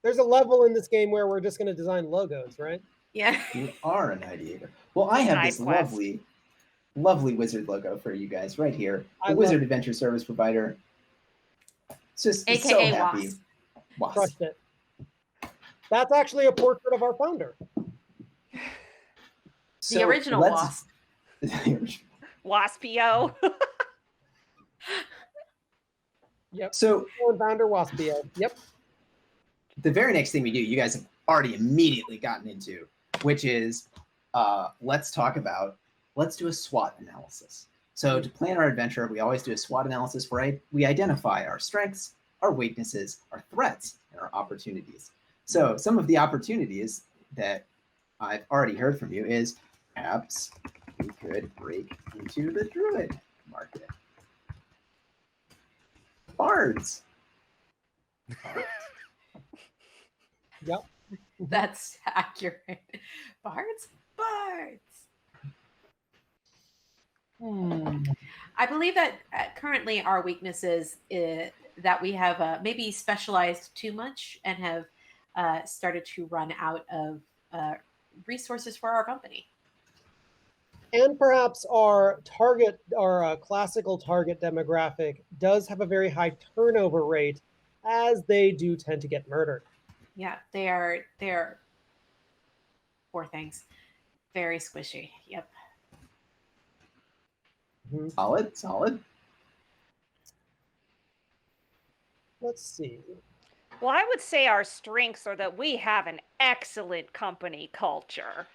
There's a level in this game where we're just going to design logos, right? Yeah. You are an ideator. Well, I have this Side quest. lovely wizard logo for you guys right here. The Wizard Adventure Service Provider. It's just it's so AKA happy. WASP. Crushed it. That's actually a portrait of our founder. The original WASP. Waspio. Yep. So Founder Waspio. Yep. the very next thing we do, you guys have already immediately gotten into, which is let's do a SWOT analysis. So to plan our adventure, we always do a SWOT analysis where we identify our strengths, our weaknesses, our threats, and our opportunities. So some of the opportunities that I've already heard from you is perhaps we could break into the druid market. Bards. Yep. That's accurate. Bards. I believe that currently our weaknesses is that we have maybe specialized too much and have started to run out of resources for our company. And perhaps our target, our classical target demographic does have a very high turnover rate, as they do tend to get murdered. Yeah, they're poor things. Very squishy. Yep. Mm-hmm. Solid. Let's see. Well, I would say our strengths are that we have an excellent company culture.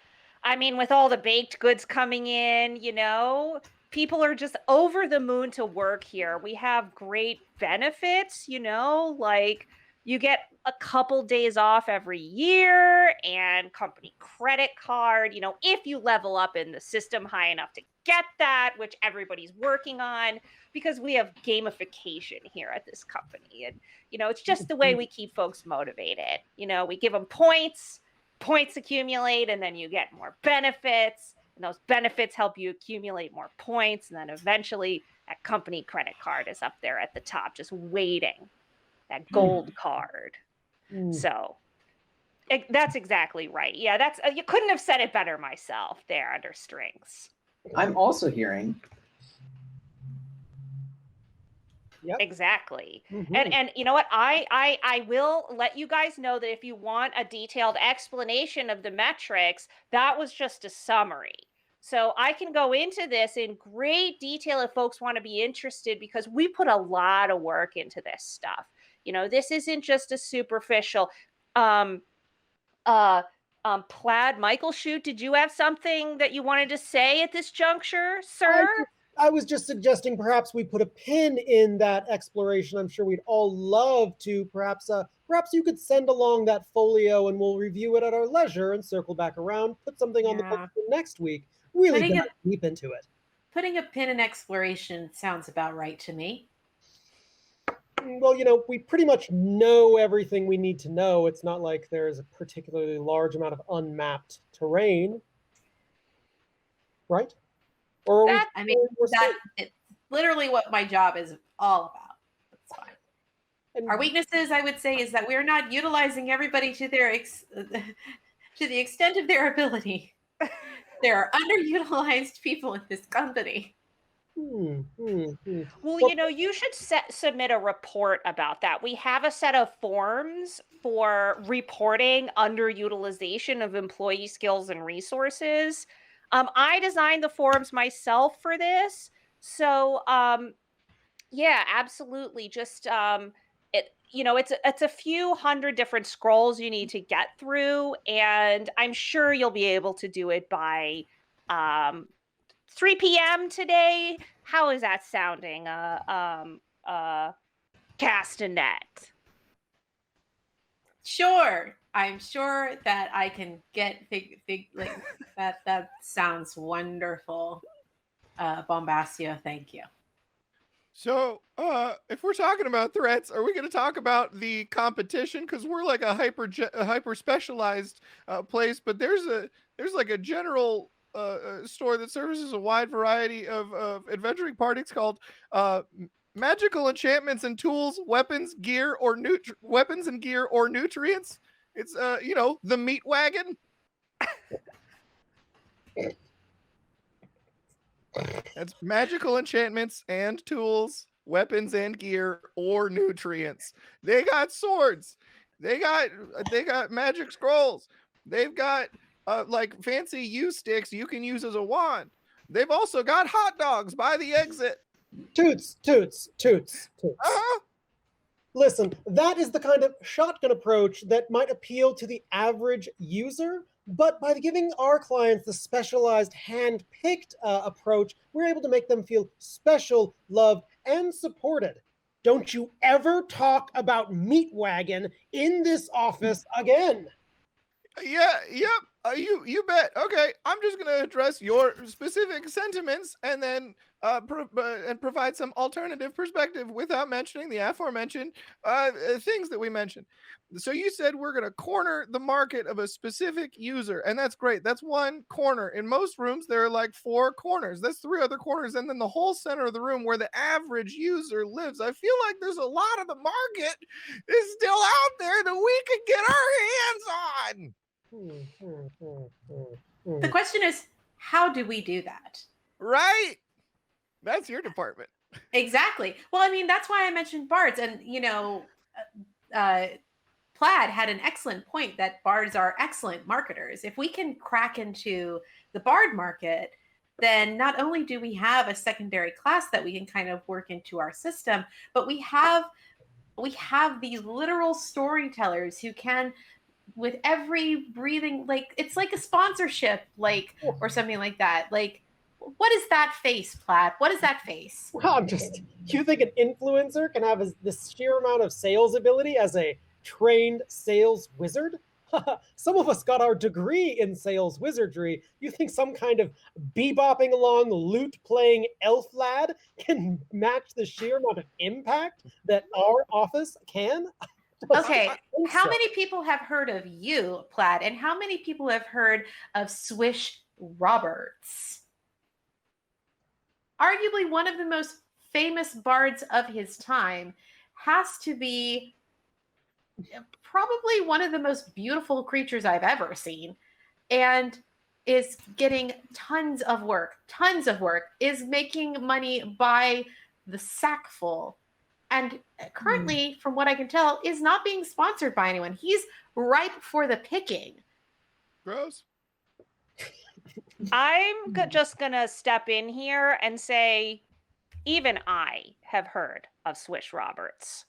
I mean, with all the baked goods coming in, you know, people are just over the moon to work here. We have great benefits, you know, like you get a couple days off every year and company credit card, you know, if you level up in the system high enough to get that, which everybody's working on, because we have gamification here at this company. And, you know, it's just the way we keep folks motivated. You know, we give them points accumulate, and then you get more benefits. And those benefits help you accumulate more points. And then eventually that company credit card is up there at the top, just waiting, that gold card. So that's exactly right. Yeah, that's you couldn't have said it better myself there under strengths. I'm also hearing Yep. Exactly. Mhm. And you know what? I will let you guys know that if you want a detailed explanation of the metrics, that was just a summary. So I can go into this in great detail if folks want to be interested, because we put a lot of work into this stuff. This isn't just a superficial Plaid. Michael Shute, did you have something that you wanted to say at this juncture, sir? I was just suggesting perhaps we put a pin in that exploration. I'm sure we'd all love to. Perhaps you could send along that folio and we'll review it at our leisure and circle back around, put something on the book for next week. Really dive deep into it. Putting a pin in exploration sounds about right to me. Well, we pretty much know everything we need to know. It's not like there's a particularly large amount of unmapped terrain, right? Or it's literally what my job is all about. That's fine. And our weaknesses, I would say, is that we're not utilizing everybody to their to the extent of their ability. There are underutilized people in this company. Well, you should submit a report about that. We have a set of forms for reporting underutilization of employee skills and resources. I designed the forms myself for this. So, yeah, absolutely. Just, it's a few hundred different scrolls you need to get through, and I'm sure you'll be able to do it by 3 p.m. today. How is that sounding, Castanet? Sure. I'm sure that I can get like that. That sounds wonderful, Bombastio. Thank you. So, if we're talking about threats, are we going to talk about the competition? Because we're like a hyper specialized place, but there's like a general store that services a wide variety of adventuring parties called Magical Enchantments and Tools, Weapons and Gear or Nutrients. It's the meat wagon. That's Magical Enchantments and Tools, Weapons and Gear or Nutrients. They got swords. They got magic scrolls. They've got like fancy U sticks you can use as a wand. They've also got hot dogs by the exit. Toots. Listen, that is the kind of shotgun approach that might appeal to the average user, but by giving our clients the specialized, hand-picked approach, we're able to make them feel special, loved, and supported. Don't you ever talk about Meat Wagon in this office again. Yeah, yep. You bet. Okay, I'm just gonna address your specific sentiments and then provide some alternative perspective without mentioning the aforementioned things that we mentioned. So you said we're gonna corner the market of a specific user, and that's great. That's one corner. In most rooms, there are like 4 corners. That's 3 other corners, and then the whole center of the room where the average user lives. I feel like there's a lot of the market is still out there that we could get our hands on. The question is, how do we do that? Right. That's your department. Exactly. Well, I mean, that's why I mentioned bards. And, Plaid had an excellent point that bards are excellent marketers. If we can crack into the bard market, then not only do we have a secondary class that we can kind of work into our system, but we have these literal storytellers who can, with every breathing, like it's like a sponsorship, like, or something like that. Like, what is that face, Plaid? What is that face? Well, you think an influencer can have this sheer amount of sales ability as a trained sales wizard? Some of us got our degree in sales wizardry. You think some kind of bebopping along, lute-playing elf lad can match the sheer amount of impact that our office can? Okay, how many people have heard of you, Plaid, and how many people have heard of Swish Roberts? Arguably one of the most famous bards of his time, has to be probably one of the most beautiful creatures I've ever seen, and is getting tons of work, is making money by the sackful. and currently, from what I can tell, is not being sponsored by anyone. He's ripe for the picking. Gross. I'm just going to step in here and say, even I have heard of Swish Roberts.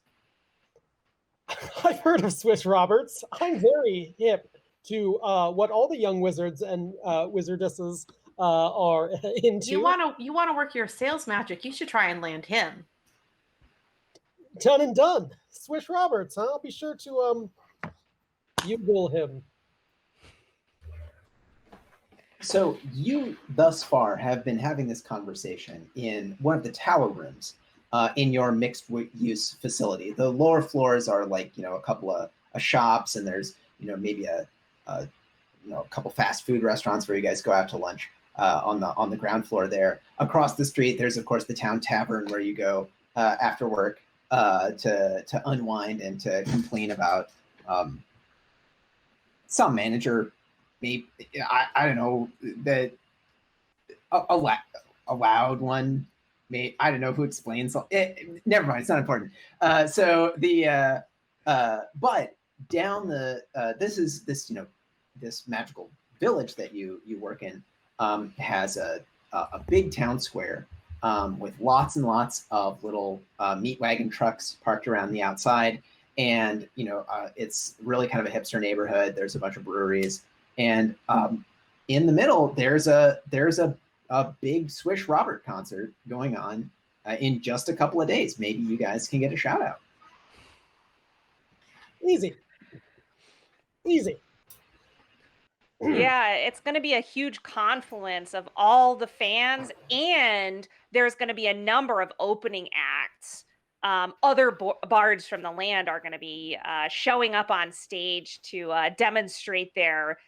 I've heard of Swish Roberts. I'm very hip to what all the young wizards and wizardesses are into. You want to work your sales magic? You should try and land him. Done and done. Swish Roberts. Huh? I'll be sure to Google him. So you thus far have been having this conversation in one of the tower rooms in your mixed use facility. The lower floors are like, a couple of shops, and there's, maybe a couple fast food restaurants where you guys go out to lunch on the ground floor there. Across the street, there's of course the town tavern where you go after work to unwind and to complain about some manager. Maybe I don't know that a loud one. I don't know who explains it. Never mind, it's not important. So the but down the this magical village that you work in has a big town square with lots and lots of little meat wagon trucks parked around the outside, and it's really kind of a hipster neighborhood. There's a bunch of breweries. And in the middle, there's a big Swish Robert concert going on in just a couple of days. Maybe you guys can get a shout out. Easy. Yeah, it's going to be a huge confluence of all the fans, and there's going to be a number of opening acts. Other bards from the land are going to be showing up on stage to demonstrate their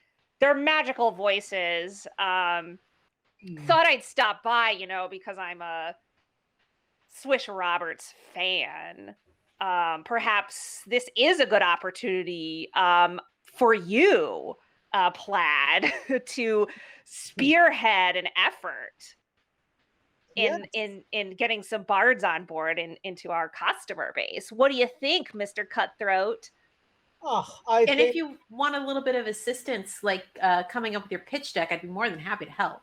magical voices. Thought I'd stop by, because I'm a Swish Roberts fan. Perhaps this is a good opportunity for you, Plaid, to spearhead an effort in getting some bards on board into our customer base. What do you think, Mr. Cutthroat? If you want a little bit of assistance, like coming up with your pitch deck, I'd be more than happy to help.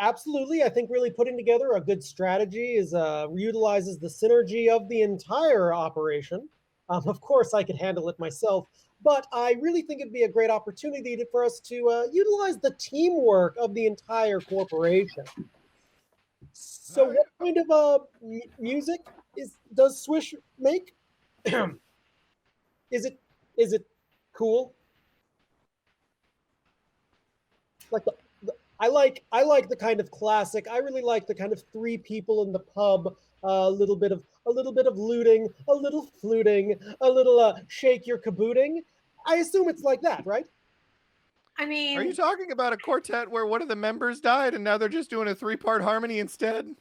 Absolutely. I think really putting together a good strategy utilizes the synergy of the entire operation. Of course, I could handle it myself, but I really think it'd be a great opportunity for us to utilize the teamwork of the entire corporation. So what kind of music does Swish make? Is it cool? Like I like the kind of classic. I really like the kind of three people in the pub, a little bit of looting, a little fluting, a little shake your cabooting. I assume it's like that, right? I mean, are you talking about a quartet where one of the members died and now they're just doing a 3-part harmony instead?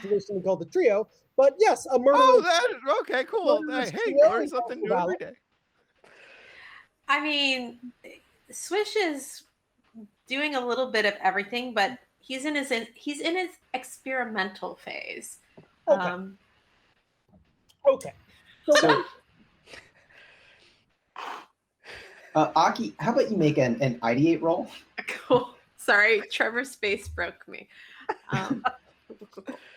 Traditionally called the trio. But yes, a murder. Oh, okay, cool. Hey, learn something new every day. I mean, Swish is doing a little bit of everything, but he's in his experimental phase. Okay. So Aki, how about you make an ideate roll? Cool. Sorry, Trevor's face broke me. All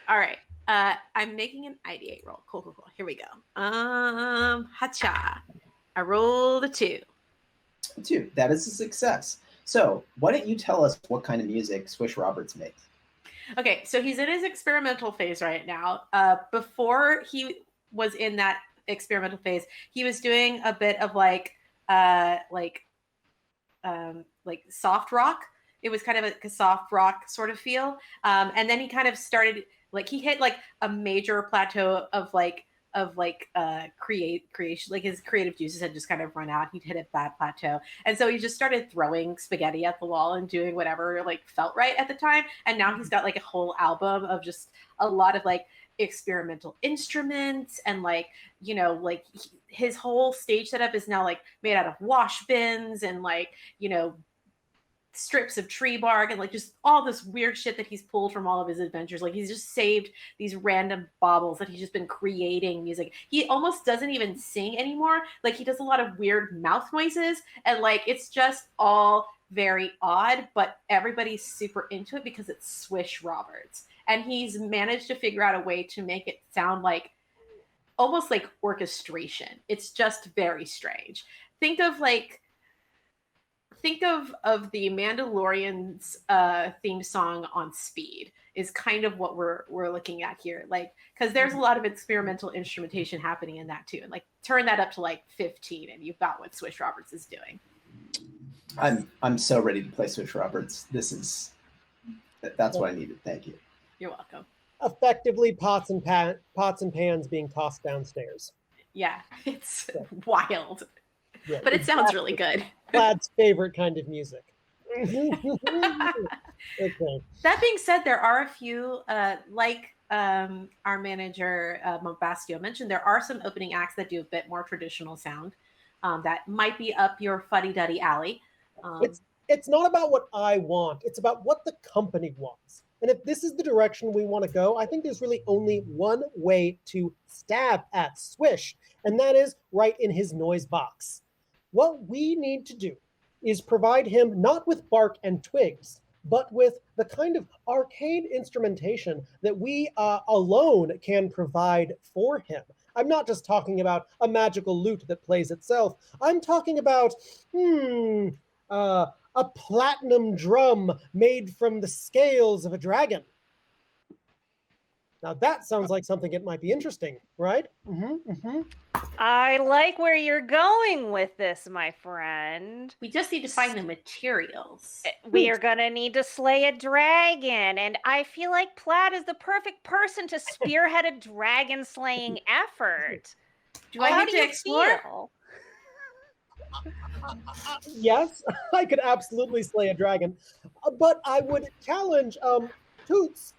right. I'm making an ideate roll. Cool. Here we go. Hacha. I rolled a 2. 2. That is a success. So why don't you tell us what kind of music Swish Roberts makes? Okay, so he's in his experimental phase right now. Before he was in that experimental phase, he was doing a bit of like soft rock. It was kind of a soft rock sort of feel. And then he kind of started, like, he hit like a major plateau of creation, like his creative juices had just kind of run out. He'd hit a bad plateau. And so he just started throwing spaghetti at the wall and doing whatever like felt right at the time. And now he's got like a whole album of just a lot of like experimental instruments and like, you know, like his whole stage setup is now like made out of wash bins and like, you know, strips of tree bark and like just all this weird shit that he's pulled from all of his adventures. Like he's just saved these random baubles that he's just been creating music. He almost doesn't even sing anymore. Like he does a lot of weird mouth noises and like it's just all very odd, but everybody's super into it because it's Swish Roberts. And he's managed to figure out a way to make it sound like almost like orchestration. It's just very strange. Think of the Mandalorian's theme song on speed is kind of what we're looking at here. Like, because there's a lot of experimental instrumentation happening in that too. And like turn that up to like 15 and you've got what Swish Roberts is doing. I'm so ready to play Swish Roberts. That's what I needed. Thank you. You're welcome. Effectively pots and pans being tossed downstairs. Yeah, it's wild. Yeah, but it sounds really good. Vlad's favorite kind of music. Okay. That being said, there are a few, like our manager, Montbastio mentioned, there are some opening acts that do a bit more traditional sound that might be up your fuddy-duddy alley. It's not about what I want. It's about what the company wants. And if this is the direction we want to go, I think there's really only one way to stab at Swish, and that is right in his noise box. What we need to do is provide him not with bark and twigs, but with the kind of arcade instrumentation that we alone can provide for him. I'm not just talking about a magical lute that plays itself. I'm talking about, a platinum drum made from the scales of a dragon. Now that sounds like something that might be interesting, right? I like where you're going with this, my friend. We just need to find the materials. We are going to need to slay a dragon, and I feel like Plaid is the perfect person to spearhead a dragon slaying effort. Do I need to explore? Feel? Yes, I could absolutely slay a dragon, but I would challenge Toots.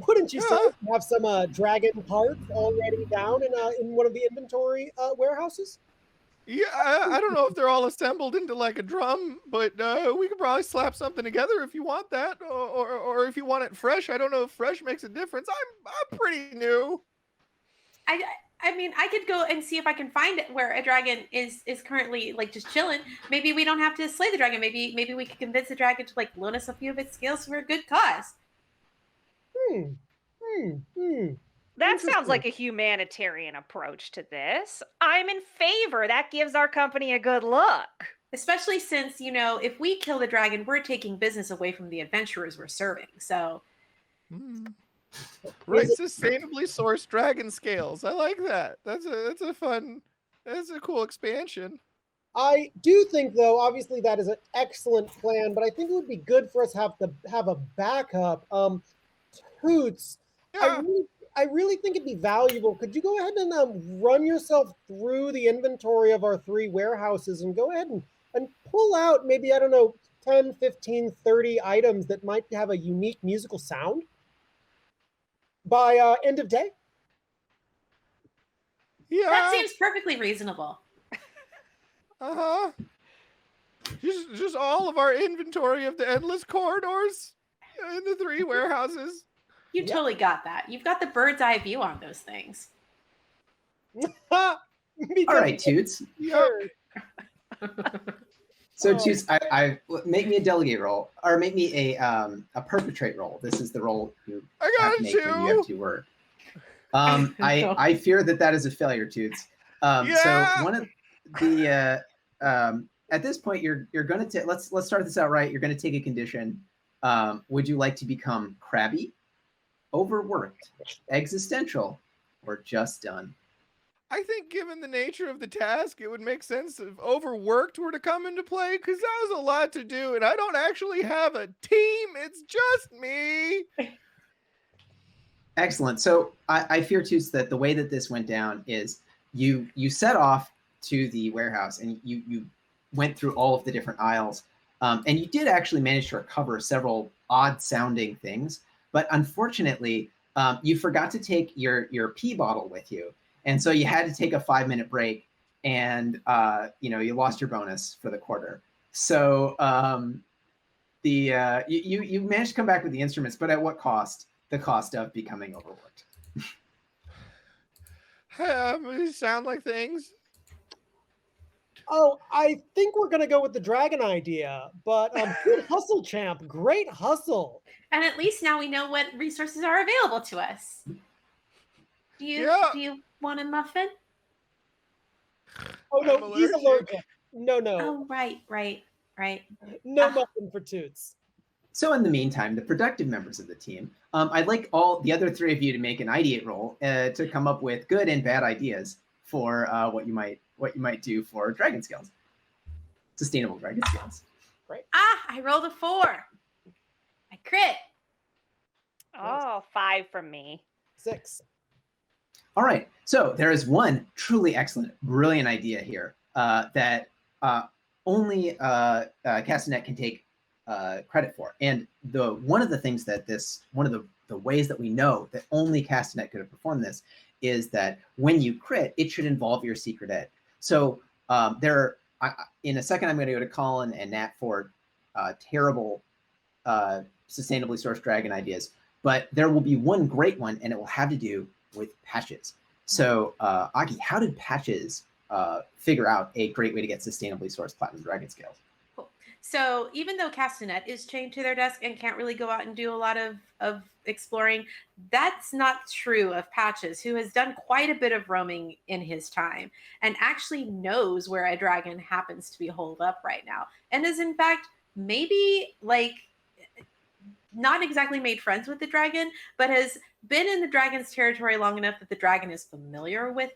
Wouldn't you say you have some dragon parts already down in one of the inventory warehouses? Yeah, I don't know if they're all assembled into like a drum, but we could probably slap something together if you want that, or if you want it fresh. I don't know if fresh makes a difference. I'm pretty new. I mean, I could go and see if I can find it where a dragon is currently like just chilling. Maybe we don't have to slay the dragon. Maybe we could convince the dragon to like loan us a few of its scales for a good cause. That sounds like a humanitarian approach to this. I'm in favor. That gives our company a good look. Especially since, you know, if we kill the dragon, we're taking business away from the adventurers we're serving. So, right, sustainably sourced dragon scales. I like that. That's a cool expansion. I do think, though, obviously that is an excellent plan, but I think it would be good for us to have a backup. Toots, Yeah. I really think it'd be valuable. Could you go ahead and run yourself through the inventory of our 3 warehouses and go ahead and pull out maybe, I don't know, 10, 15, 30 items that might have a unique musical sound by end of day? Yeah. That seems perfectly reasonable. Just all of our inventory of the endless corridors in the 3 warehouses. You totally got that. You've got the bird's eye view on those things. All right, Toots. Sure. So Toots, I make me a delegate roll, or make me a perpetrate roll. This is the roll you have to make when you have to work. I fear that is a failure, Toots. So one of the at this point you're going to let's start this out right. You're going to take a condition. Would you like to become crabby, overworked, existential, or just done? I think given the nature of the task, it would make sense if overworked were to come into play, because that was a lot to do, and I don't actually have a team. It's just me. Excellent. So I fear, Toots, that the way that this went down is you set off to the warehouse, and you went through all of the different aisles, and you did actually manage to recover several odd-sounding things, but unfortunately, you forgot to take your pee bottle with you. And so you had to take a 5-minute break, and you lost your bonus for the quarter. So you managed to come back with the instruments, but at what cost? The cost of becoming overworked. These sound like things. Oh, I think we're gonna go with the dragon idea, but good hustle, champ. Great hustle. And at least now we know what resources are available to us. Do you want a muffin? Oh no, I'm he's allergic. allergic. No. Oh, right. No muffin for Toots. So in the meantime, the productive members of the team, I'd like all the other three of you to make an ideate roll to come up with good and bad ideas for what you might do for dragon scales, sustainable dragon scales. Right. I rolled a 4. I crit. Oh, 5 from me. 6. All right. So there is one truly excellent, brilliant idea here that only Castanet can take credit for. And one of the things that one of the ways that we know that only Castanet could have performed this is that when you crit, it should involve your secret ed. So in a second, I'm going to go to Colin and Nat for terrible sustainably sourced dragon ideas. But there will be one great one, and it will have to do with patches. So, Aki, how did patches figure out a great way to get sustainably sourced platinum dragon scales? Cool. So even though Castanet is chained to their desk and can't really go out and do a lot of exploring, that's not true of Patches, who has done quite a bit of roaming in his time and actually knows where a dragon happens to be holed up right now. And is in fact maybe not exactly made friends with the dragon, but has been in the dragon's territory long enough that the dragon is familiar with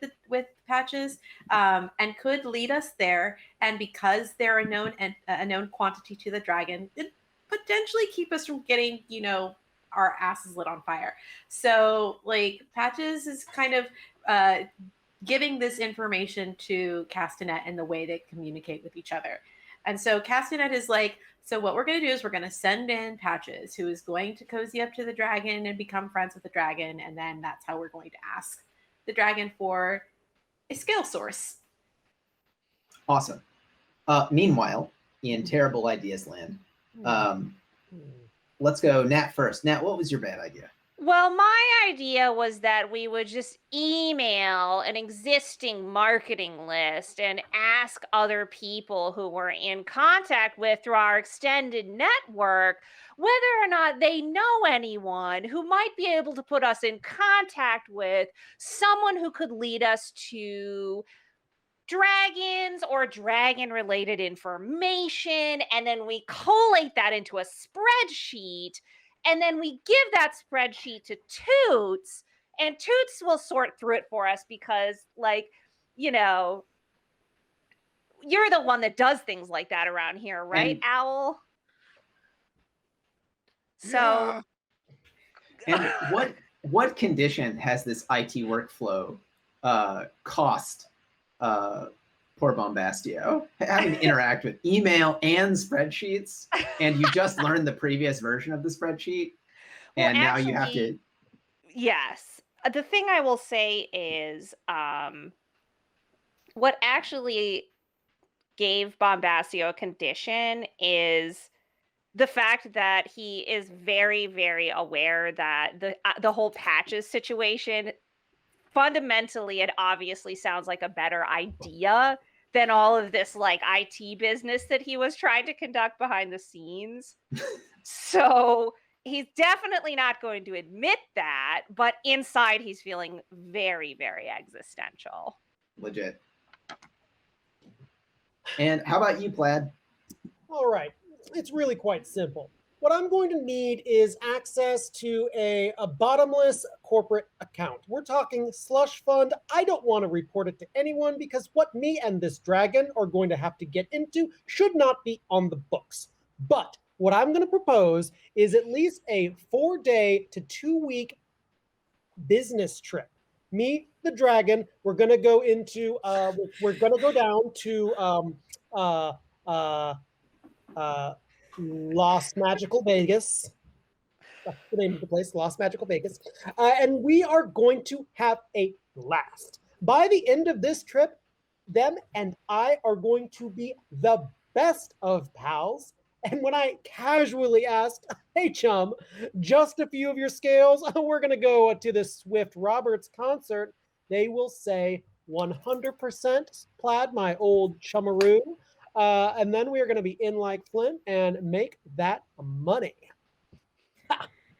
Patches and could lead us there. And because they're a known quantity to the dragon, it potentially keep us from getting, our asses lit on fire. So Patches is kind of giving this information to Castanet and the way they communicate with each other. And so Castanet is so what we're going to do is we're going to send in Patches, who is going to cozy up to the dragon and become friends with the dragon. And then that's how we're going to ask the dragon for a scale source. Awesome. Meanwhile, in Terrible Ideas Land, let's go Nat first. Nat, what was your bad idea? Well, my idea was that we would just email an existing marketing list and ask other people who we're in contact with through our extended network whether or not they know anyone who might be able to put us in contact with someone who could lead us to dragons or dragon-related information, and then we collate that into a spreadsheet. And then we give that spreadsheet to Toots, and Toots will sort through it for us because, you're the one that does things like that around here, right, Owl? So, and what condition has this IT workflow cost poor Bombastio having to interact with email and spreadsheets, and you just learned the previous version of the spreadsheet, and now you have to. Yes. The thing I will say is what actually gave Bombastio a condition is the fact that he is very, very aware that the whole Patches situation, fundamentally, it obviously sounds like a better idea than all of this IT business that he was trying to conduct behind the scenes. So he's definitely not going to admit that, but inside he's feeling very, very existential. Legit. And how about you, Plaid? All right. It's really quite simple. What I'm going to need is access to a bottomless corporate account. We're talking slush fund. I don't want to report it to anyone because what me and this dragon are going to have to get into should not be on the books. But what I'm going to propose is at least a 4-day to 2-week business trip. Me, the dragon, we're going to go into, we're going to go down to Lost Magical Vegas. That's the name of the place, Lost Magical Vegas. And we are going to have a blast. By the end of this trip, them and I are going to be the best of pals. And when I casually asked, hey, chum, just a few of your scales, we're going to go to the Swift Roberts concert, they will say 100% Plaid, my old chummaroo. And then we are going to be in like Flint and make that money.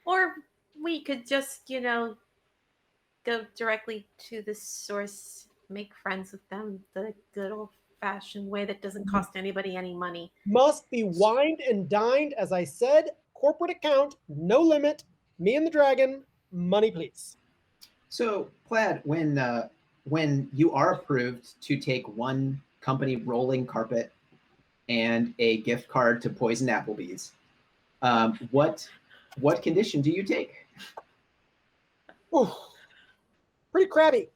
Or we could just, go directly to the source, make friends with them the good old-fashioned way that doesn't cost anybody any money. Must be wined and dined, as I said, corporate account, no limit, me and the dragon, money please. So, Plaid, when you are approved to take one company rolling carpet and a gift card to Poison Applebee's, what condition do you take? Ooh, pretty crabby.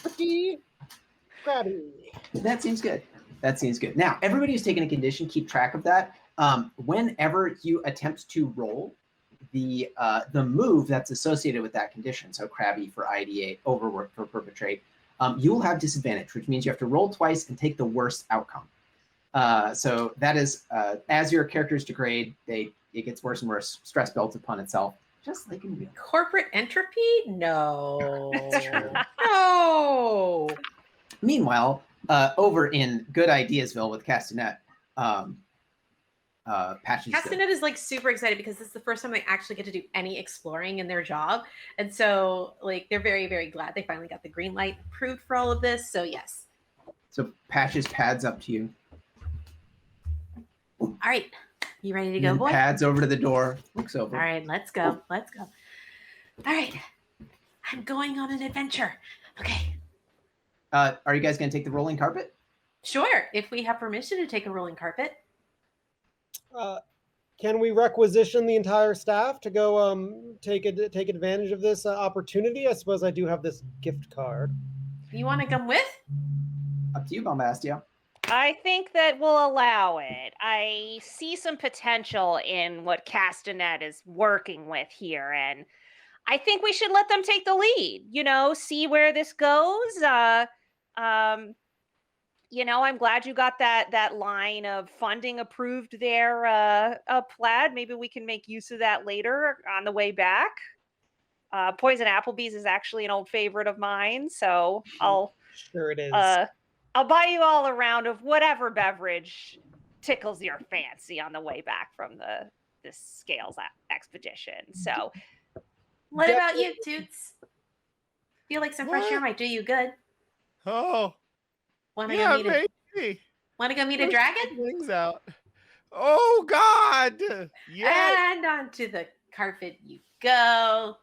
Pretty crabby. That seems good. That seems good. Now, everybody who's taking a condition, keep track of that. Whenever you attempt to roll, the move that's associated with that condition, so crabby for ideate, overwork for perpetrate, you will have disadvantage, which means you have to roll twice and take the worst outcome. So that is, as your characters degrade, it gets worse and worse. Stress builds upon itself, just like in real. Corporate entropy? No. No. Meanwhile, over in Good Ideasville with Castanet, Patches. Castanet is like super excited because this is the first time they actually get to do any exploring in their job. And so like they're very, very glad they finally got the green light approved for all of this. So yes. So Patches pads up to you. All right. You ready to go, boy? Pads over to the door, looks over. All right, let's go. Let's go. All right. I'm going on an adventure. Okay. Are you guys going to take the rolling carpet? Sure. If we have permission to take a rolling carpet. Can we requisition the entire staff to go take advantage of this opportunity? I suppose I do have this gift card. You want to come with? Up to you, Bombastia. I think that we'll allow it. I see some potential in what Castanet is working with here, and I think we should let them take the lead. See where this goes. I'm glad you got that line of funding approved there, Plaid. Maybe we can make use of that later on the way back. Poison Applebee's is actually an old favorite of mine, so Sure it is. I'll buy you all a round of whatever beverage tickles your fancy on the way back from this Scales expedition. So, what about you, Toots? Feel like some fresh air might do you good. Oh, Want to maybe. Want to go meet a dragon? Wings out. Oh God! Yeah. And onto the carpet you go.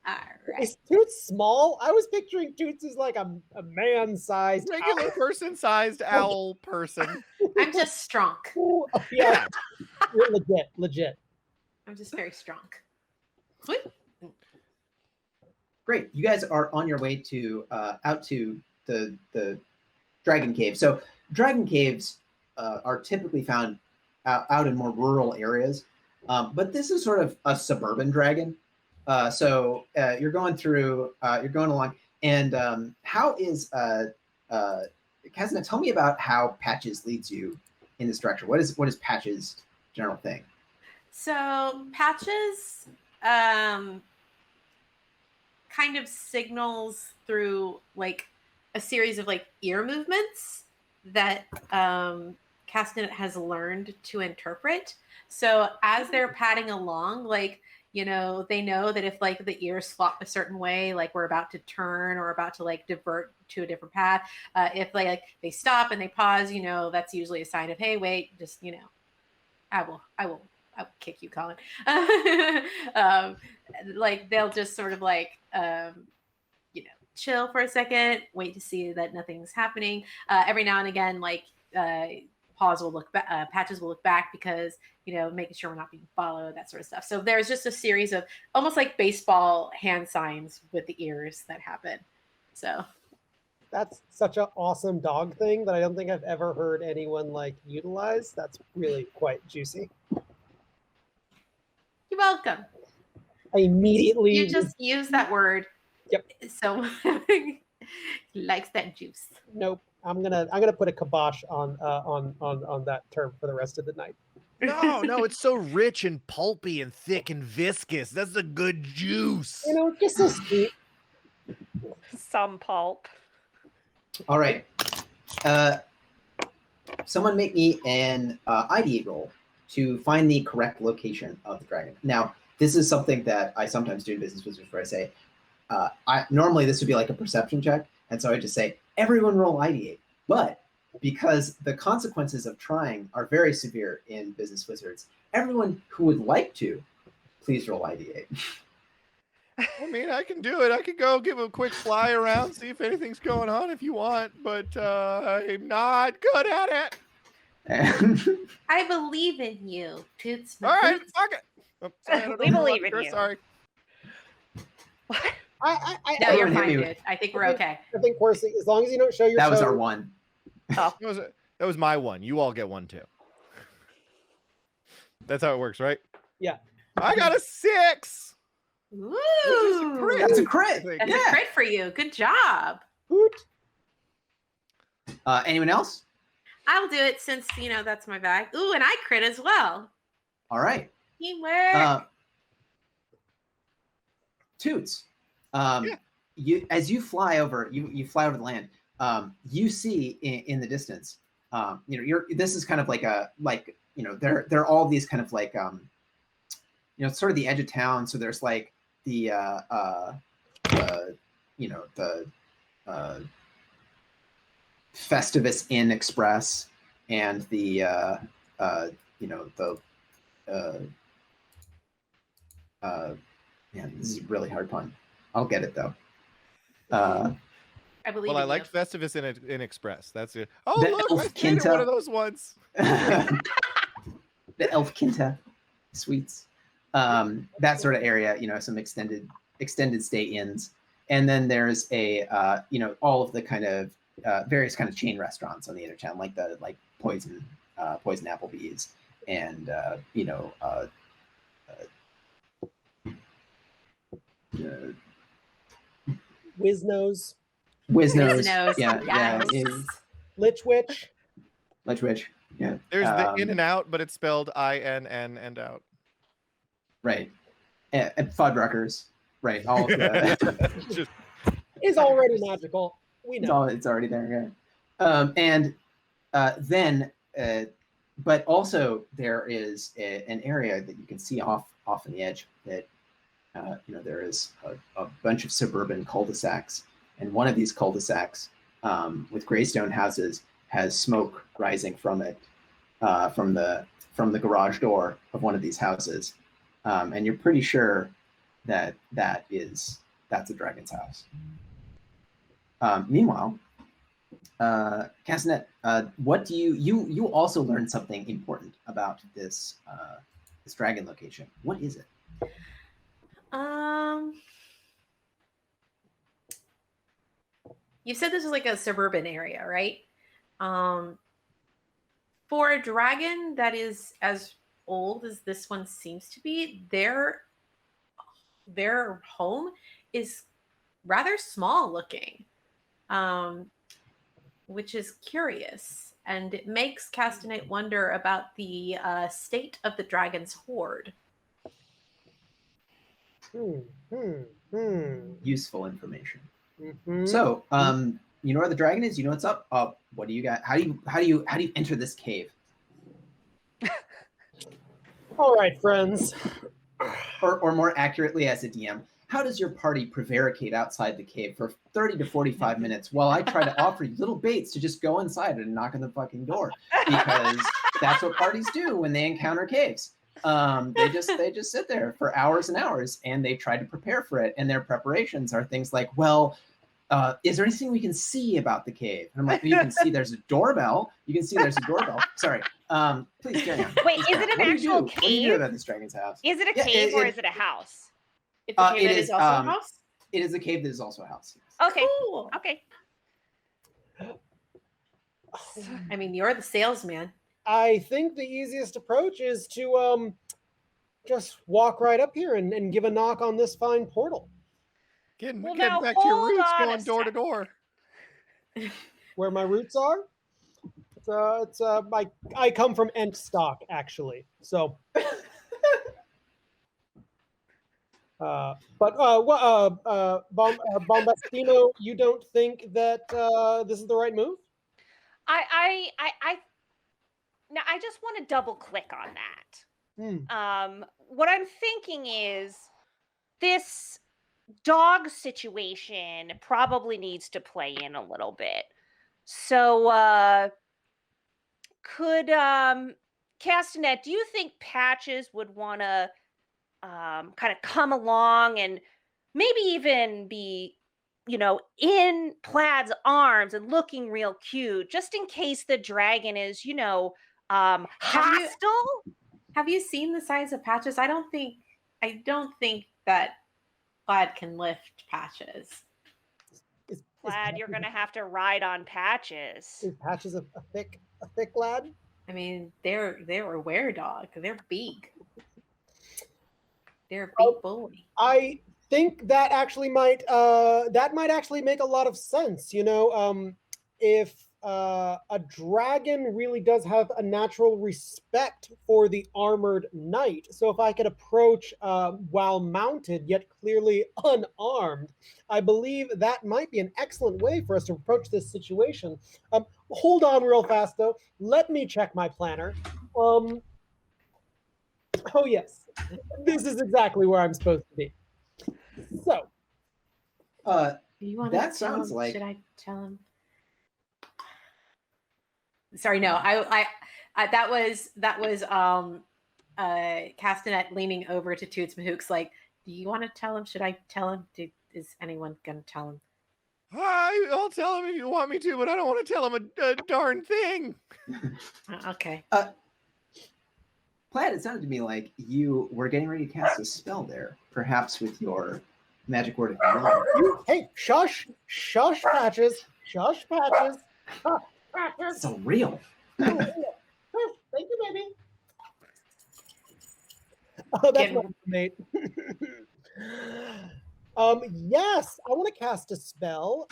All right. Is Toots small? I was picturing Toots as like a man-sized Regular person-sized owl person. I'm just strong. Oh, yeah. You're legit. I'm just very strong. Great. You guys are on your way to out to the dragon cave. So dragon caves are typically found out in more rural areas, but this is sort of a suburban dragon. So you're going along, and how is Kazna? Tell me about how Patches leads you in this direction. What is Patches' general thing? So Patches kind of signals through like a series of like ear movements that Castanet has learned to interpret. So as they're padding along, like, they know that if like the ears flop a certain way, like we're about to turn or about to like divert to a different path. If they stop and they pause, that's usually a sign of, hey, wait, just, I will kick you, Colin. Like they'll just sort of like, chill for a second, wait to see that nothing's happening. Every now and again, like Patches will look back because, making sure we're not being followed, that sort of stuff. So there's just a series of almost like baseball hand signs with the ears that happen. So that's such an awesome dog thing that I don't think I've ever heard anyone like utilize. That's really quite juicy. You're welcome. I immediately You just use that word. Yep. So He likes that juice. Nope. I'm gonna put a kibosh on that term for the rest of the night. No, it's so rich and pulpy and thick and viscous. That's the good juice. You know, just so sweet. Some pulp. All right. Someone make me an ideate roll to find the correct location of the dragon. Now, this is something that I sometimes do in Business Wizards where I say, normally this would be like a perception check. And so I just say, everyone roll ideate. But because the consequences of trying are very severe in Business Wizards, everyone who would like to, please roll ideate. I mean, I can do it. I could go give a quick fly around, see if anything's going on if you want, but I'm not good at it. And I believe in you, Toots. All right, fuck it. Oh, sorry, I don't We know believe what- in you. Sorry. No, I you're Everyone hit fine, me dude. with- I think we're okay. I think Horsey, as long as you don't show your that was toe- our one. Oh, That was my one. You all get one too. That's how it works, right? Yeah. I got a 6. Ooh, crit. That's a crit. that's Yeah. a crit for you. Good job. Hoot. Anyone else? I'll do it since that's my bag. Ooh, and I crit as well. All right. Teamwork. Toots. Yeah. You fly over, you fly over the land. You see in the distance. This is kind of like there are all these kind of like sort of the edge of town. So there's like the Festivus Inn Express and the man, this is a really hard pun. I'll get it though. I believe Well, I in liked you. Festivus in Express. That's it. Oh, The look, Elf I stayed at Quinta. one of those ones. The Elf Quinta suites, that sort of area. Some extended stay inns, and then there's a all of the kind of various kind of chain restaurants on the inner town, like Poison Applebee's, and Quiznos, Quiznos. Quiznos, Yeah, yes. Lich Witch. Lich Witch. Yeah. There's the in and out, but it's spelled INN and out. Right. And Fuddruckers. Right. All of the Just- Is already magical. We know. it's already there. Yeah. But also there is an area that you can see off on the edge that there is a bunch of suburban cul-de-sacs, and one of these cul-de-sacs with graystone houses has smoke rising from it, from the garage door of one of these houses, and you're pretty sure that's a dragon's house. Meanwhile, Castanet, what do you also learned something important about this dragon location? What is it? You said this was like a suburban area, right? For a dragon that is as old as this one seems to be, their home is rather small looking, which is curious, and it makes Castanet wonder about the state of the dragon's hoard. Useful information. Mhm. So, you know where the dragon is? You know what's up? What do you got? How do you enter this cave? All right, friends. Or more accurately, as a DM, how does your party prevaricate outside the cave for 30 to 45 minutes while I try to offer you little baits to just go inside and knock on the fucking door? Because that's what parties do when they encounter caves. They just sit there for hours and hours, and they try to prepare for it. And their preparations are things like, well, is there anything we can see about the cave? And I'm like, well, you can see there's a doorbell. You can see there's a doorbell. Sorry. Please carry on. Wait, Please is carry it on. an What do you actual do? What do you do cave? about this dragon's house? Is it a Yeah, cave or it- is it a house? It's a cave it that is, is also a house. It is a cave that is also a house. Okay. Cool. Okay. I mean, you're the salesman. I think the easiest approach is to just walk right up here and give a knock on this fine portal. Getting Well, back now, to your hold roots, on a going door to sec. door. where my roots are. I come from Ent stock, actually. So, Bombastino, you don't think that this is the right move? Now I just want to double click on that. Hmm. What I'm thinking is this dog situation probably needs to play in a little bit. So, could Castanet, do you think Patches would want to kind of come along and maybe even be, in Plaid's arms and looking real cute, just in case the dragon is, hostile? Have you seen the size of Patches? I don't think that Plaid can lift Patches. Plaid, you're gonna have to ride on Patches. Is Patches a thick lad? I mean, they're a were-dog. They're big. They're a big bully. I think that actually might actually make a lot of sense. If a dragon really does have a natural respect for the armored knight, so if I could approach while mounted yet clearly unarmed, I believe that might be an excellent way for us to approach this situation. Hold on real fast though. Let me check my planner. Oh yes, this is exactly where I'm supposed to be. So, that sounds like. Should I tell him? Sorry, no. I that was Castanet leaning over to Toots Mahooks like, do you want to tell him? Should I tell him? Is anyone gonna tell him? I'll tell him if you want me to, but I don't want to tell him a darn thing. Okay. Plaid, it sounded to me like you were getting ready to cast a spell there, perhaps with your magic word of love. Hey, shush, Patches, shush, Patches. It's so real. Thank you, baby. Oh, that's my mate. Yes, I want to cast a spell.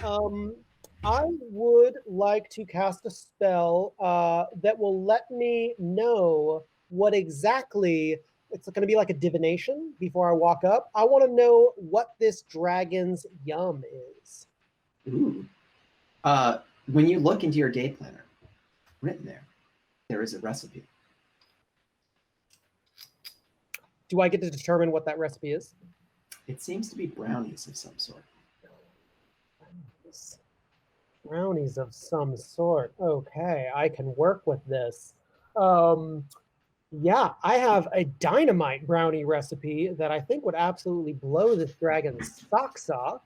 I would like to cast a spell that will let me know what exactly it's going to be, like a divination before I walk up. I want to know what this dragon's yum is. Ooh. When you look into your day planner, written there is a recipe. Do I get to determine what that recipe is? It seems to be brownies of some sort. Brownies of some sort. Okay, I can work with this. Yeah, I have a dynamite brownie recipe that I think would absolutely blow this dragon's socks off.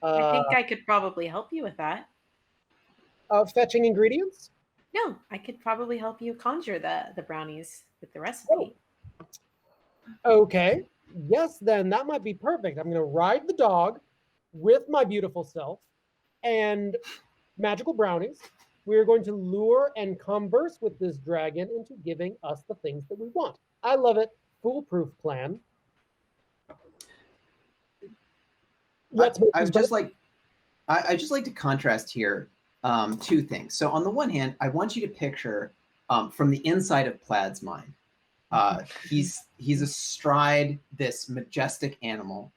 I think I could probably help you with that. Fetching ingredients? No, I could probably help you conjure the brownies with the recipe. Oh. Okay. Yes, then that might be perfect. I'm going to ride the dog with my beautiful self and magical brownies. We're going to lure and converse with this dragon into giving us the things that we want. I love it. Foolproof plan. I'd just like to contrast here two things. So on the one hand, I want you to picture from the inside of Plaid's mind. He's astride this majestic animal,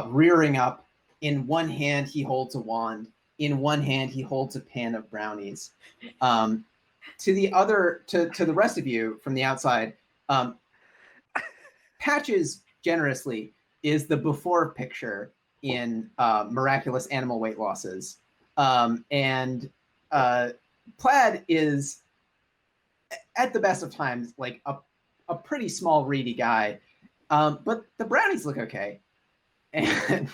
rearing up. In one hand, he holds a wand. In one hand, he holds a pan of brownies. To the rest of you from the outside, Patches generously is the before picture in miraculous animal weight losses, and Plaid is, at the best of times, like a pretty small, reedy guy, but the brownies look okay. And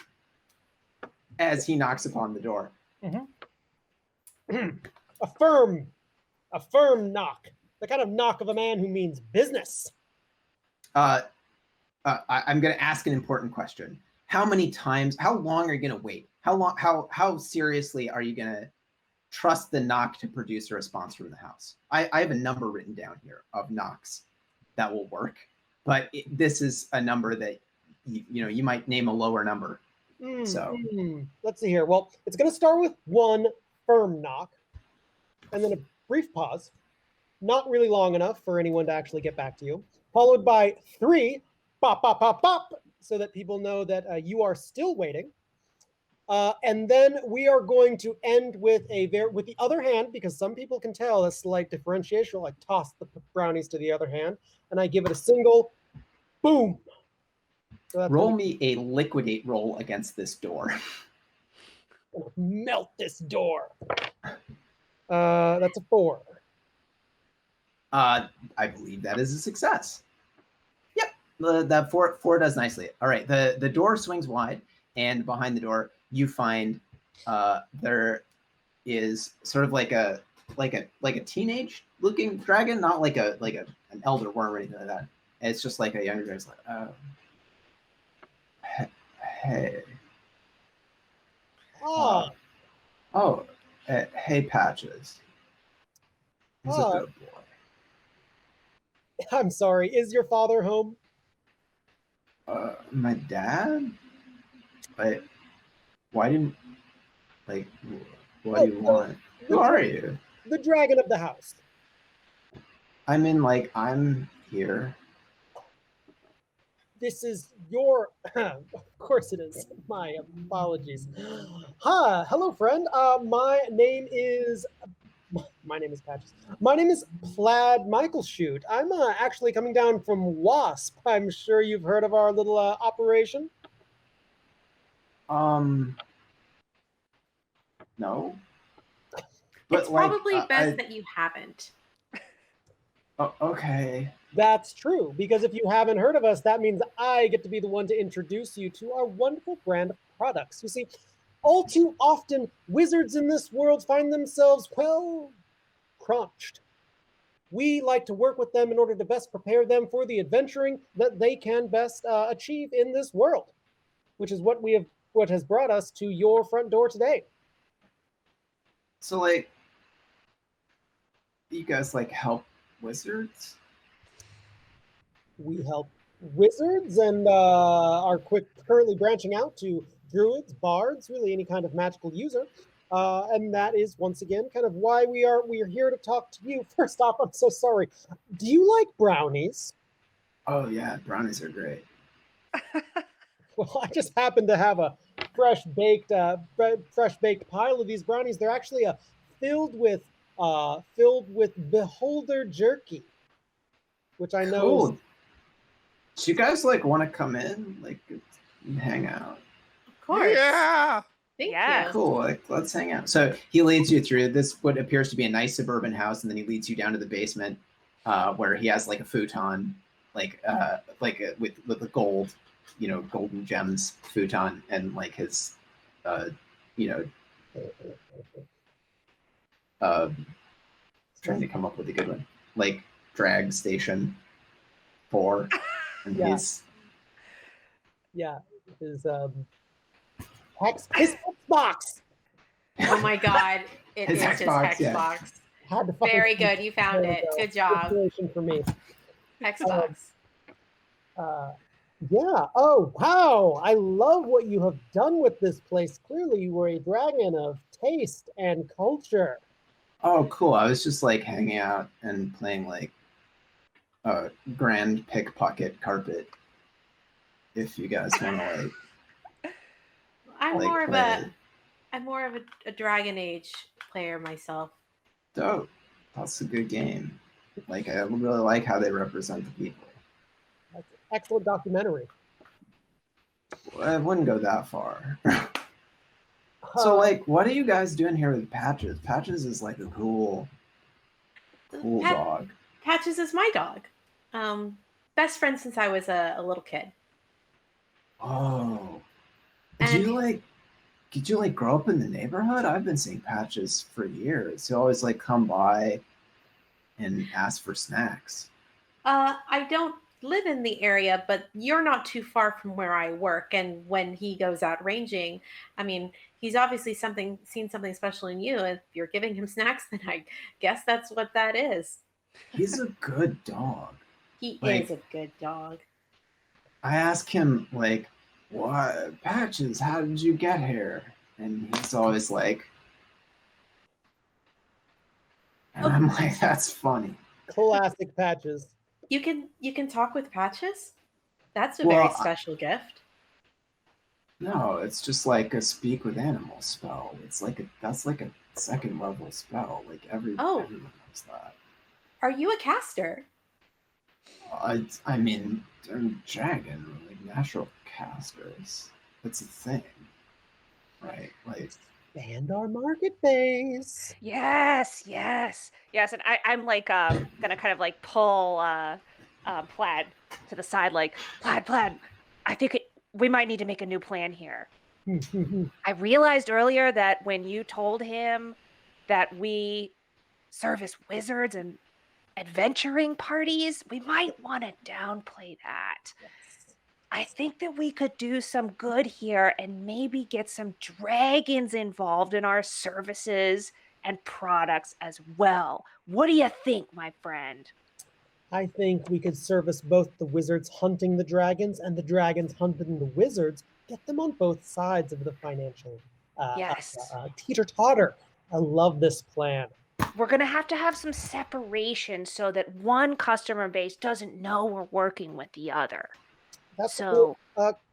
as he knocks upon the door. Mm-hmm. A firm knock. The kind of knock of a man who means business. I'm going to ask an important question. How long are you going to wait? How seriously are you going to trust the knock to produce a response from the house? I have a number written down here of knocks that will work, but this is a number that you might name a lower number. So let's see here. Well, it's going to start with 1 firm knock, and then a brief pause, not really long enough for anyone to actually get back to you, followed by 3 pop, pop, pop, pop, so that people know that you are still waiting. And then we are going to end with with the other hand, because some people can tell a slight differentiation. I toss the brownies to the other hand, and I give it a single boom. So Roll me a liquidate roll against this door. Melt this door. That's a 4. I believe that is a success. Yep, that four does nicely. All right, the door swings wide, and behind the door you find there is sort of like a teenage looking dragon, not like an elder worm or anything like that. It's just like a younger dragon. It's like, hey. Hey, Patches. He's a good boy. I'm sorry. Is your father home? My dad? Why didn't, what do you want? Who are you? The dragon of the house. I mean, I'm here. This is your... Of course it is. My apologies. Hi, hello, friend. My name is Patches. My name is Plaid Michael Shoot. I'm actually coming down from Wasp. I'm sure you've heard of our little operation. No. But it's probably best that you haven't. Oh, okay. That's true, because if you haven't heard of us, that means I get to be the one to introduce you to our wonderful brand of products. You see, all too often, wizards in this world find themselves, well, crunched. We like to work with them in order to best prepare them for the adventuring that they can best achieve in this world, which is what has brought us to your front door today. So, you guys help wizards? We help wizards and are currently branching out to druids, bards, really any kind of magical user. And that is, once again, kind of why we are here to talk to you. First off, I'm so sorry. Do you like brownies? Oh, yeah, brownies are great. Well, I just happen to have a fresh baked pile of these brownies. They're actually filled with beholder jerky, which I know Cool. is... Do you guys want to come in, and hang out? Of course. Yeah. Thank you. Cool. Let's hang out. So he leads you through this, what appears to be a nice suburban house, and then he leads you down to the basement, where he has a futon, with the gold, golden gems futon, and his, trying to come up with a good one, drag station 4. And his Xbox. Oh my God. It is his Xbox. Yeah. Very good. You found it. Good job. For me. Xbox. Yeah. Oh, wow. I love what you have done with this place. Clearly, you were a dragon of taste and culture. Oh, cool. I was just hanging out and playing grand pickpocket carpet. If you guys want to I'm more of a Dragon Age player myself. Dope. That's a good game. I really like how they represent the people. That's an excellent documentary. I wouldn't go that far. So, what are you guys doing here with Patches? Patches is a cool dog. Patches is my dog. Best friend since I was a little kid. Oh. Did you grow up in the neighborhood? I've been seeing Patches for years. He always come by and ask for snacks. I don't live in the area, but you're not too far from where I work. And when he goes out ranging, I mean, he's obviously seen something special in you. If you're giving him snacks, then I guess that's what that is. He's a good dog. He is a good dog. I ask him what, Patches, how did you get here? And he's always And I'm like, that's funny. Classic Patches. You can talk with Patches? That's a Well, very special gift. No, it's just like a speak with animals spell. It's like that's like a second level spell. Like everyone knows that. Are you a caster? I mean, they're dragon, like natural casters. That's a thing, right? Like, Expand our market base. Yes. And I'm like gonna kind of like pull Plaid to the side, like Plaid. I think we might need to make a new plan here. I realized earlier that when you told him that we service wizards and adventuring parties, we might want to downplay that. Yes. I think that we could do some good here and maybe get some dragons involved in our services and products as well. What do you think, my friend? I think we could service both the wizards hunting the dragons and the dragons hunting the wizards. Get them on both sides of the financial teeter-totter. I love this plan. We're going to have some separation so that one customer base doesn't know we're working with the other. That's So-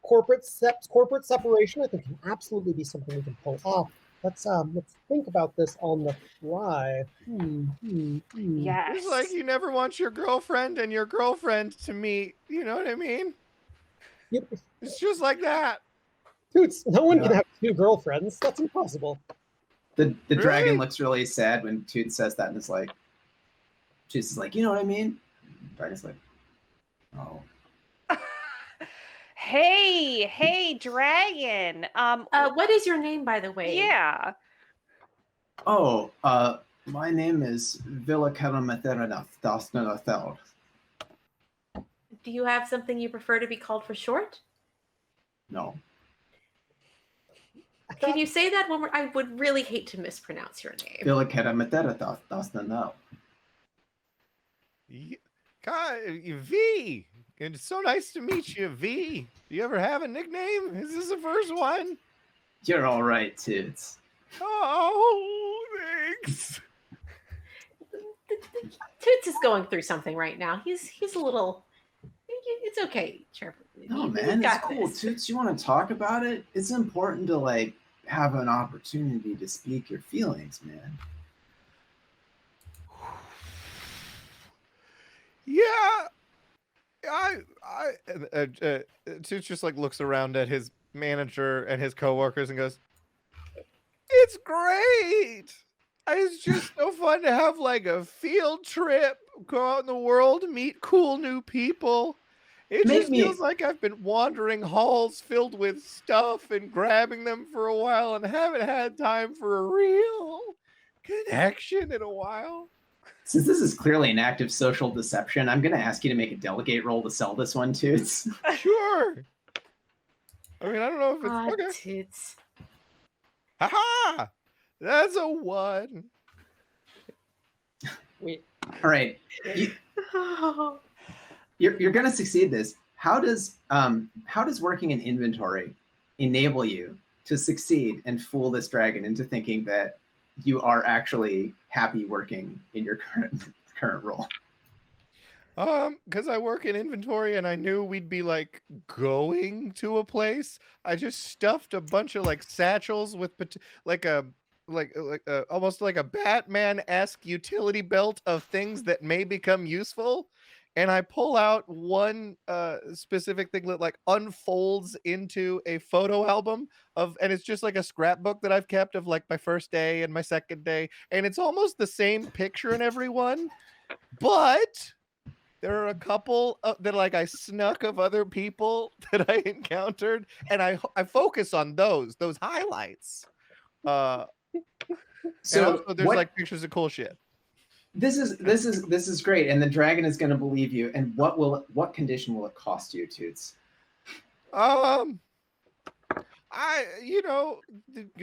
corporate separation. I think can absolutely be something we can pull off. Let's think about this on the fly. Yes. It's like you never want your girlfriend and your girlfriend to meet. You know what I mean? Yep. It's just like that. Toots, no one can Yeah. have two girlfriends. That's impossible. the Really? dragon looks really sad when Toot says that, and it's like, Toots is like, you know what I mean? Dragon's like, oh. Hey, dragon. What is your name, by the way? Yeah. Oh, my name is Villakaramatheranath Dasnanathel. Do you have something you prefer to be called for short? No. Can you say that one more? I would really hate to mispronounce your name. Villakaramatheranath Dasnanathel. God, V. It's so nice to meet you, V. Do you ever have a nickname? Is this the first one? You're all right, Toots. Oh, thanks. Toots is going through something right now. He's a little. It's okay, Trevor. No, You man, it's got cool. this. Toots, you want to talk about it? It's important to like have an opportunity to speak your feelings, man. Yeah. Toots just like looks around at his manager and his coworkers and goes, "It's great. It's just so fun to have like a field trip, go out in the world, meet cool new people. It Make just me- feels like I've been wandering halls filled with stuff and grabbing them for a while and haven't had time for a real connection in a while." Since this is clearly an act of social deception, I'm going to ask you to make a delegate roll to sell this one, Toots. Sure. I mean, I don't know if it's Ah, okay. Toots. Haha! That's a 1. Wait, All right, Oh. you're going to succeed this. How does working in inventory enable you to succeed and fool this dragon into thinking that you are actually happy working in your current role? Because I work in inventory and I knew we'd be like going to a place. I just stuffed a bunch of like satchels with almost like a Batman-esque utility belt of things that may become useful. And I pull out one specific thing that like unfolds into a photo album and it's just like a scrapbook that I've kept of like my first day and my second day. And it's almost the same picture in every one, but there are a couple that like I snuck of other people that I encountered, and I focus on those highlights. So And also there's what- like pictures of cool shit. This is great, and the dragon is going to believe you. And what condition will it cost you, Toots?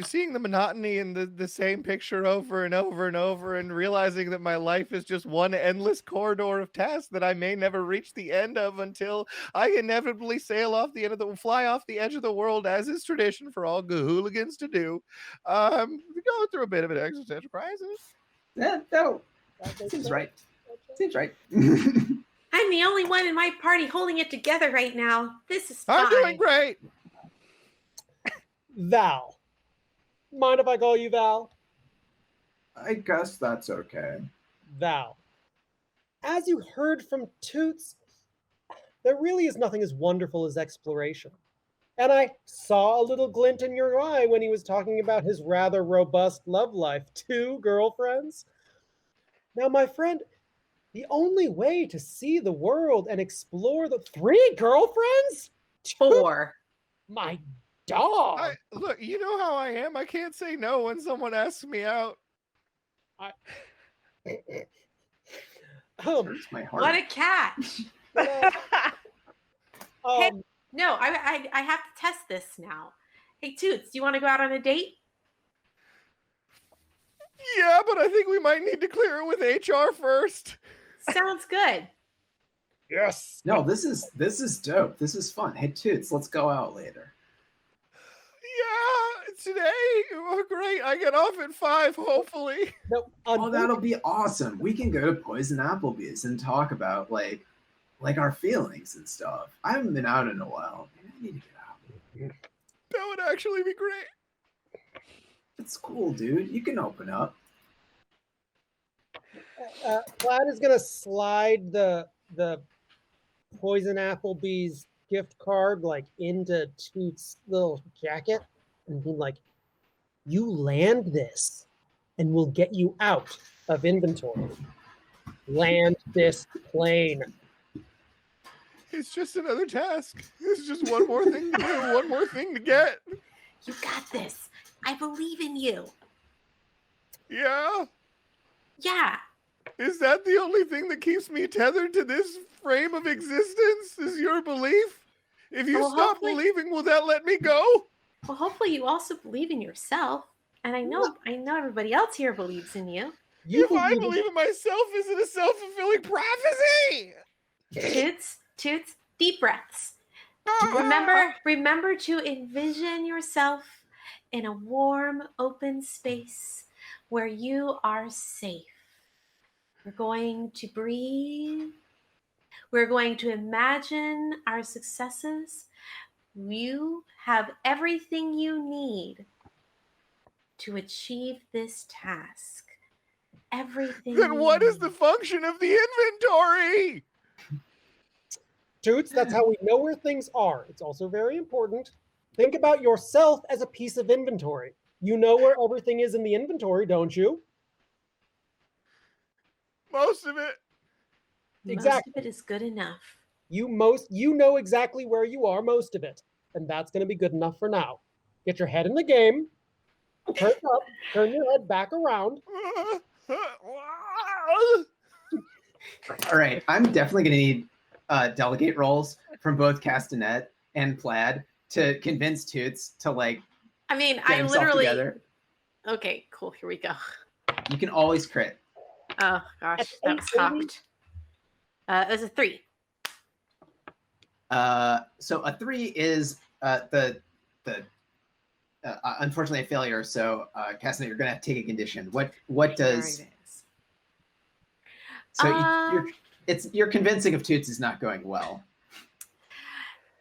Seeing the monotony in the same picture over and over and over, and realizing that my life is just one endless corridor of tasks that I may never reach the end of until I inevitably fly off the edge of the world, as is tradition for all hooligans to do. Going through a bit of an existential crisis. That'll That makes Seems sense. right. Seems right. I'm the only one in my party holding it together right now. This is fine. I'm doing great. Val. Mind if I call you Val? I guess that's okay. Val. As you heard from Toots, there really is nothing as wonderful as exploration. And I saw a little glint in your eye when he was talking about his rather robust love life. 2 girlfriends? Now, my friend, the only way to see the world and explore the 3 girlfriends? 4. My dog. Look, you know how I am. I can't say no when someone asks me out. Hurts my heart. What a catch. No, I have to test this now. Hey, Toots, do you want to go out on a date? Yeah, but I think we might need to clear it with HR first. Sounds good. Yes. No, this is dope. This is fun. Hey, Toots, let's go out later. Yeah, today. Oh, great. I get off at 5, hopefully. No, Oh, that'll be awesome. We can go to Poison Applebee's and talk about like our feelings and stuff. I haven't been out in a while. Maybe I need to get out. That would actually be great. It's cool, dude. You can open up. Plaid is gonna slide the Poison Applebee's gift card like into Toots' little jacket and be like, "You land this, and we'll get you out of inventory. Land this plane." It's just another task. It's just one more thing to do, one more thing to get. You got this. I believe in you. Yeah? Yeah. Is that the only thing that keeps me tethered to this frame of existence? Is your belief? If you Well, stop hopefully- believing, will that let me go? Well, hopefully you also believe in yourself. And I know everybody else here believes in you. You If I believe in- believe in myself, is it a self-fulfilling prophecy? Toots, deep breaths. Remember to envision yourself in a warm, open space where you are safe. We're going to breathe. We're going to imagine our successes. You have everything you need to achieve this task. Everything. Then you what is need. the function of the inventory? Toots, that's how we know where things are. It's also very important. Think about yourself as a piece of inventory. You know where everything is in the inventory, don't you? Most of it. Exactly. Most of it is good enough. You know exactly where you are, most of it. And that's going to be good enough for now. Get your head in the game. Turn up. Turn your head back around. All right, I'm definitely gonna need delegate roles from both Castanet and Plaid to convince Toots to like I mean, get I himself literally. together. Okay, cool. Here we go. You can always crit. Oh gosh, that was cocked. It was a 3. So a 3 is unfortunately a failure. So Castanet, you're gonna have to take a condition. What does? There it is. So you're convincing of Toots is not going well.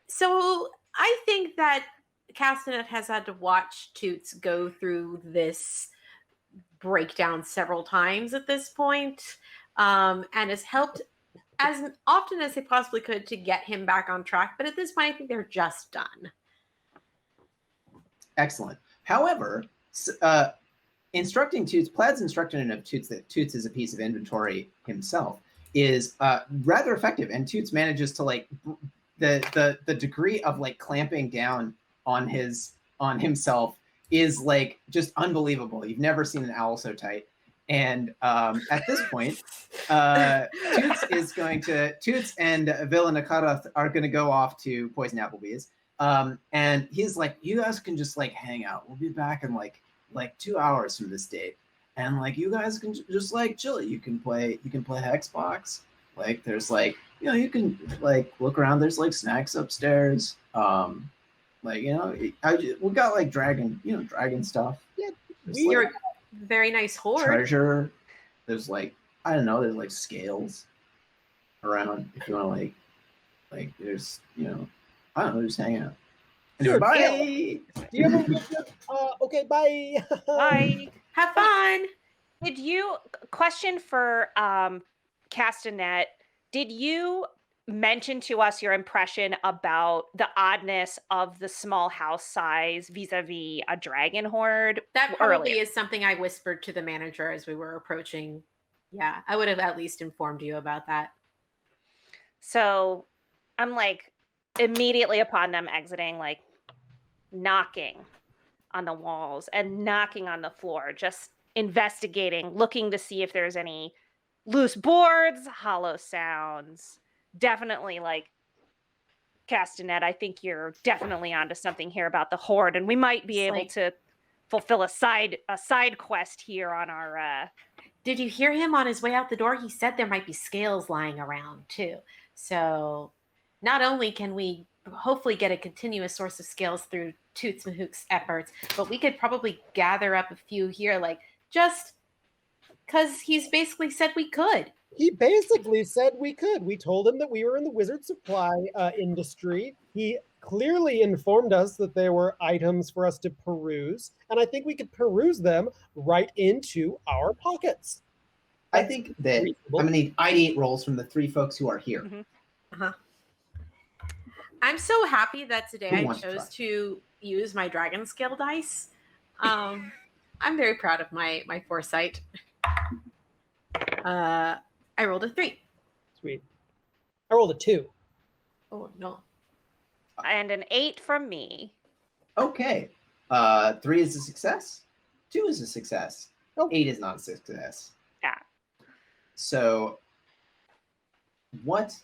So I think that Castanet has had to watch Toots go through this breakdown several times at this point, and has helped as often as they possibly could to get him back on track. But at this point, I think they're just done. Excellent. However, instructing Toots, Plaid's instruction of Toots that Toots is a piece of inventory himself is rather effective, and Toots manages to like the degree of like clamping down on himself is like just unbelievable. You've never seen an owl so tight. And at this point, Toots and Villa Nakara are going to go off to Poison Applebee's. And he's like, you guys can just like hang out. We'll be back in like 2 hours from this date. And like, you guys can just like chill. You can play Xbox. Like there's like, you know, you can like look around. There's like snacks upstairs. Like, you know, we got like dragon stuff. Yeah, There's, You're like, a very nice horde. treasure. There's like I don't know. There's like scales around if you want to like there's I don't know, just hang out. Anyway, Sure. bye. Do you have a wizard? Okay, bye. Bye. Have fun. Did you question for Castanet? Did you mention to us your impression about the oddness of the small house size vis-a-vis a dragon horde? That probably earlier? is something I whispered to the manager as we were approaching. Yeah, I would have at least informed you about that. So I'm like immediately upon them exiting, like knocking on the walls and knocking on the floor, just investigating, looking to see if there's any loose boards, hollow sounds. Definitely like Castanet, I think you're definitely onto something here about the horde, and we might be able to fulfill a side quest here on our Did you hear him on his way out the door? He said there might be scales lying around too. So not only can we hopefully get a continuous source of scales through Toots and Hook's efforts, but we could probably gather up a few here, like just because he's basically said we could. He basically said we could. We told him that we were in the wizard supply industry. He clearly informed us that there were items for us to peruse, and I think we could peruse them right into our pockets. I think that reasonable. I'm gonna need ID8 rolls from the 3 folks who are here. I'm so happy that today Who I wants to chose try? to use my dragon scale dice. I'm very proud of my foresight. I rolled a 3. Sweet. I rolled a 2. Oh no. and an 8 from me. Okay. 3 is a success. 2 is a success. Oh. 8 is not a success. Yeah. So, what?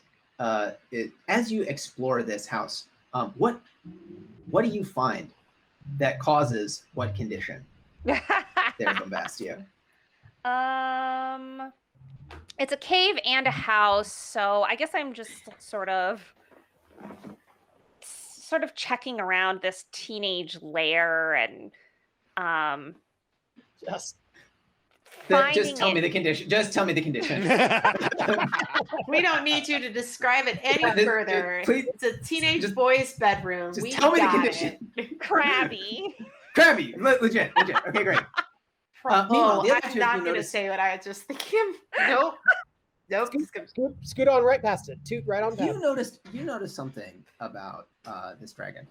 As you explore this house, what do you find that causes what condition there, Bombastia? It's a cave and a house, so I guess I'm just sort of checking around this teenage lair and Just Just tell me the condition. Just tell me the condition. We don't need you to describe it any further. Please, It's a teenage just- boy's bedroom. just We tell me the got condition. it. crabby. Crabby, legit. Okay, great. Meanwhile, Oh, the other I'm two not of you going to notice. say what I was just thinking. Nope. Nope. scoot on right past it. Toot right on past. You noticed something about this dragon.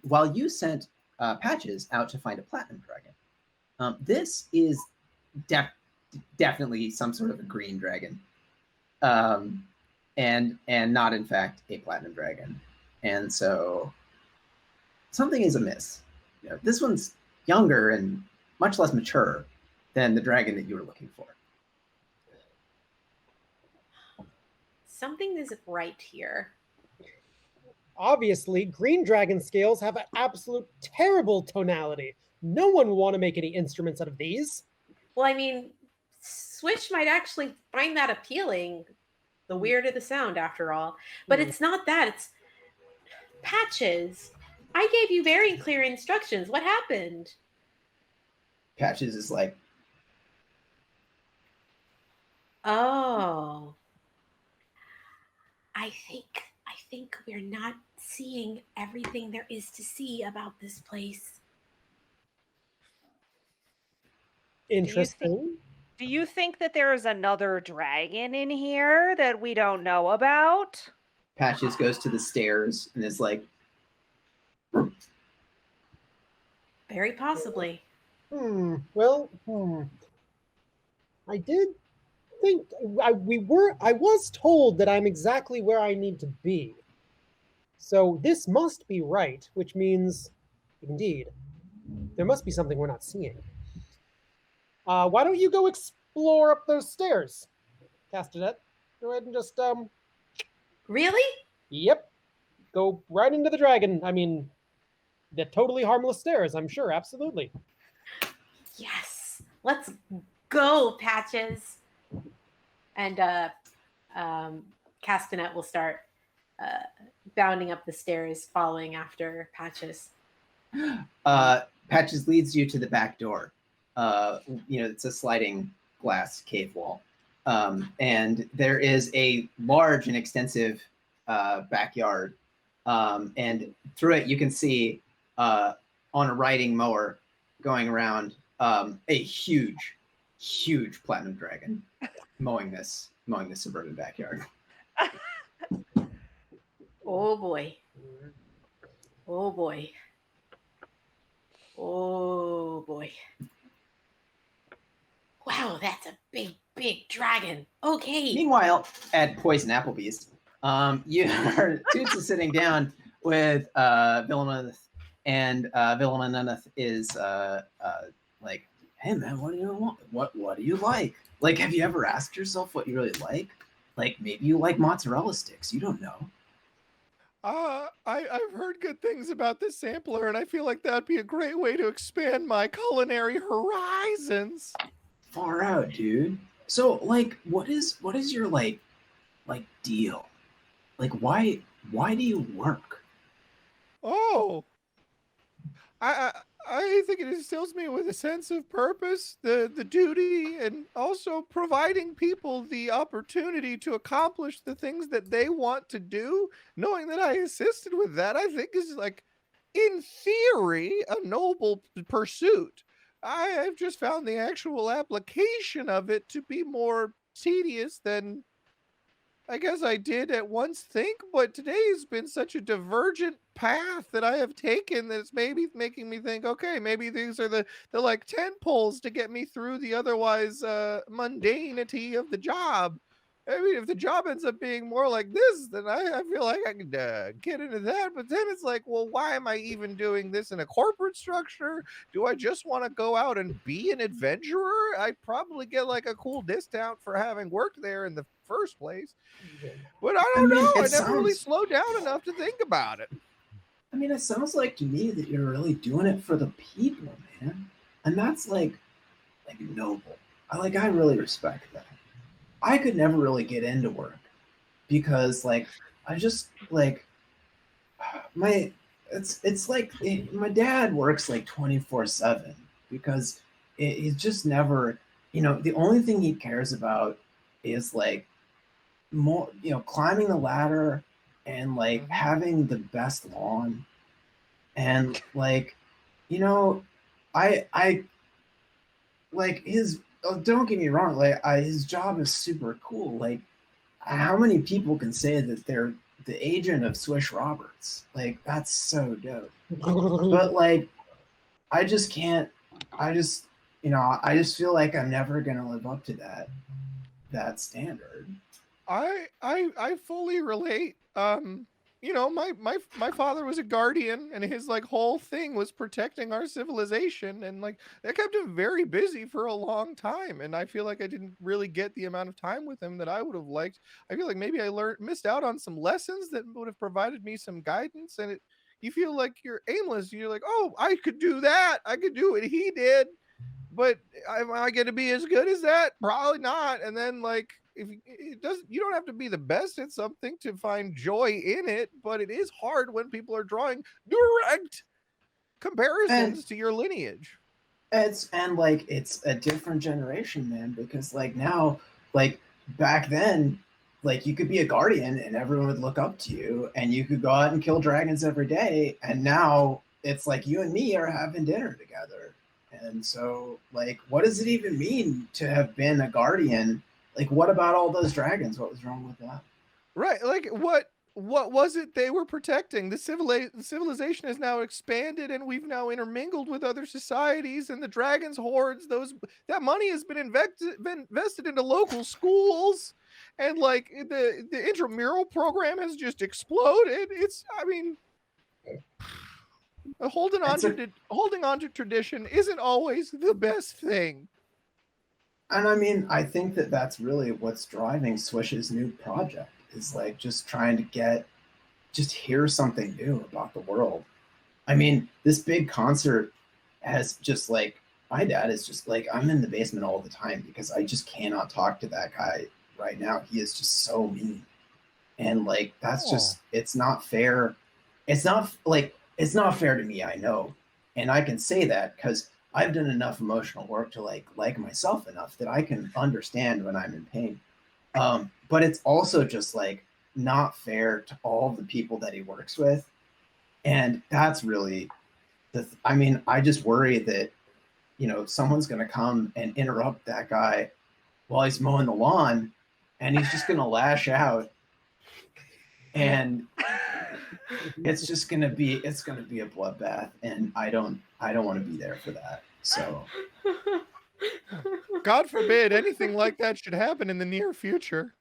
While you sent Patches out to find a platinum dragon, this is definitely some sort of a green dragon, and not in fact a platinum dragon. And so something is amiss. This one's younger and much less mature than the dragon that you were looking for. Something isn't right here. Obviously, green dragon scales have an absolute terrible tonality. No one would want to make any instruments out of these. Well, I mean, Switch might actually find that appealing. The weirder the sound, after all. But it's not that. It's Patches. I gave you very clear instructions. What happened? Patches is like, Oh. I think we're not seeing everything there is to see about this place. Interesting. Do you think that there is another dragon in here that we don't know about? Patches goes to the stairs and is like, Very possibly. Well, I did think I was told that I'm exactly where I need to be. So this must be right, which means, indeed, there must be something we're not seeing. Why don't you go explore up those stairs, Castanet? Go ahead and just Really? Yep. Go right into the dragon. I mean, the totally harmless stairs, I'm sure, absolutely. Yes. Let's go, Patches. And Castanet will start bounding up the stairs, following after Patches. Patches leads you to the back door. It's a sliding glass cave wall. And there is a large and extensive backyard. And through it, you can see on a riding mower going around a huge platinum dragon mowing this suburban backyard. Oh boy. Oh boy. Oh boy. Wow, that's a big dragon. Okay. Meanwhile, at Poison Applebee's, you are Toots is sitting down with Villaneth, and Villaneth is like, "Hey man, what do you want? What do you like? Like, have you ever asked yourself what you really like? Like, maybe you like mozzarella sticks. You don't know." I've heard good things about this sampler, and I feel like that'd be a great way to expand my culinary horizons. Far out, dude. So, like, what is your like deal? Like, why do you work? Oh, I think it instills me with a sense of purpose, the duty, and also providing people the opportunity to accomplish the things that they want to do. Knowing that I assisted with that, I think is like, in theory, a noble pursuit. I've just found the actual application of it to be more tedious than I guess I did at once think, but today has been such a divergent path that I have taken that it's maybe making me think, okay, maybe these are the like 10 poles to get me through the otherwise mundanity of the job. I mean, if the job ends up being more like this, then I feel like I could get into that. But then it's like, well, why am I even doing this in a corporate structure? Do I just want to go out and be an adventurer? I'd probably get like a cool discount for having worked there in the first place. But I don't know. I never really slowed down enough to think about it. I mean, it sounds like to me that you're really doing it for the people, man. And that's like noble. I really respect that. I could never really get into work because like I just like it's like my dad works like 24/7 because he's just never, the only thing he cares about is like more, climbing the ladder and like having the best lawn and like, I like his. Oh, don't get me wrong. Like, his job is super cool. Like, how many people can say that they're the agent of Swish Roberts? Like, that's so dope. But like, I just can't. I just feel like I'm never gonna live up to that standard. I fully relate. My father was a guardian, and his like whole thing was protecting our civilization, and like that kept him very busy for a long time. And I feel like I didn't really get the amount of time with him that I would have liked. I feel like maybe I missed out on some lessons that would have provided me some guidance. And you feel like you're aimless. You're like, oh, I could do that. I could do what he did. But am I going to be as good as that? Probably not. And then like, if it doesn't, you don't have to be the best at something to find joy in it, but it is hard when people are drawing direct comparisons to your lineage. It's a different generation, man, because like now, like back then, like you could be a guardian and everyone would look up to you and you could go out and kill dragons every day. And now it's like you and me are having dinner together. And so like, what does it even mean to have been a guardian? Like, what about all those dragons? What was wrong with that? Right. Like, what was it they were protecting? The civilization has now expanded, and we've now intermingled with other societies. And the dragons hordes, that money has been invested into local schools, and like the intramural program has just exploded. Holding on to tradition isn't always the best thing. And I mean, I think that that's really what's driving Swish's new project is like just trying to hear something new about the world. I mean, this big concert has just like, my dad is just like, I'm in the basement all the time because I just cannot talk to that guy right now. He is just so mean. And like, that's just, it's not fair. It's not fair to me, I know. And I can say that because I've done enough emotional work to like myself enough that I can understand when I'm in pain. But it's also just like not fair to all the people that he works with. And that's really I mean, I just worry that, someone's going to come and interrupt that guy while he's mowing the lawn, and he's just going to lash out. And it's going to be a bloodbath. And I don't want to be there for that. So God forbid anything like that should happen in the near future.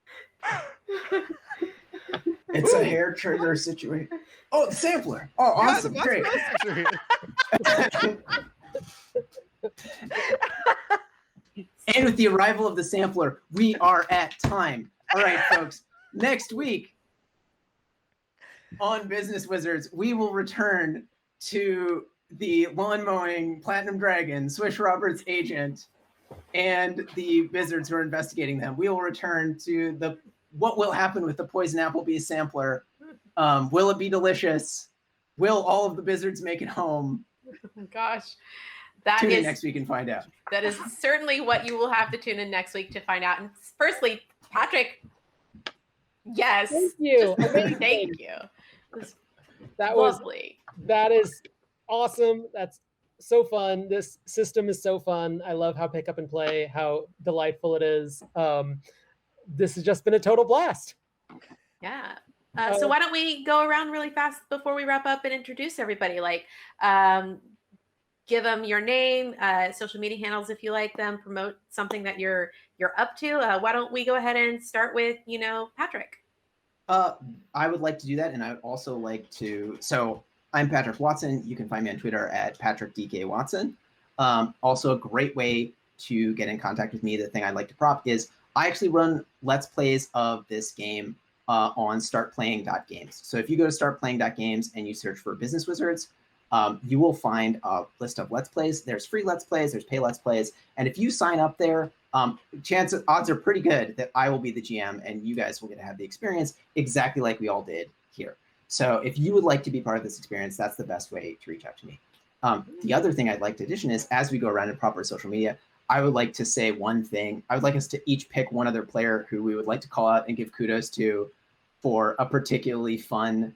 it's a hair trigger situation. Oh, the sampler. Oh, awesome. Yeah, Great. And with the arrival of the sampler, we are at time. All right, folks. Next week on Business Wizards, we will return to the lawn mowing Platinum Dragon, Swish Roberts agent, and the wizards who are investigating them. We will return to what will happen with the Poison Applebee's sampler. Will it be delicious? Will all of the wizards make it home? Oh, gosh. Tune in next week and find out. That is certainly what you will have to tune in next week to find out. And firstly, Patrick, yes. Thank you. Thank you. That lovely. That is awesome. That's so fun. This system is so fun. I love how pick up and play, how delightful it is. This has just been a total blast. Yeah. So why don't we go around really fast before we wrap up and introduce everybody? Give them your name, social media handles if you like them, promote something that you're up to. Why don't we go ahead and start with, Patrick? I would like to do that, and I would also like to. So I'm Patrick Watson. You can find me on Twitter at PatrickDKWatson. Also, a great way to get in contact with me. The thing I'd like to prop is I actually run Let's Plays of this game on startplaying.games. So if you go to startplaying.games and you search for Business Wizards, you will find a list of Let's Plays. There's free Let's Plays, there's pay Let's Plays. And if you sign up there, odds are pretty good that I will be the GM and you guys will get to have the experience exactly like we all did here. So if you would like to be part of this experience, that's the best way to reach out to me. The other thing I'd like to addition is as we go around in proper social media, I would like to say one thing. I would like us to each pick one other player who we would like to call out and give kudos to for a particularly fun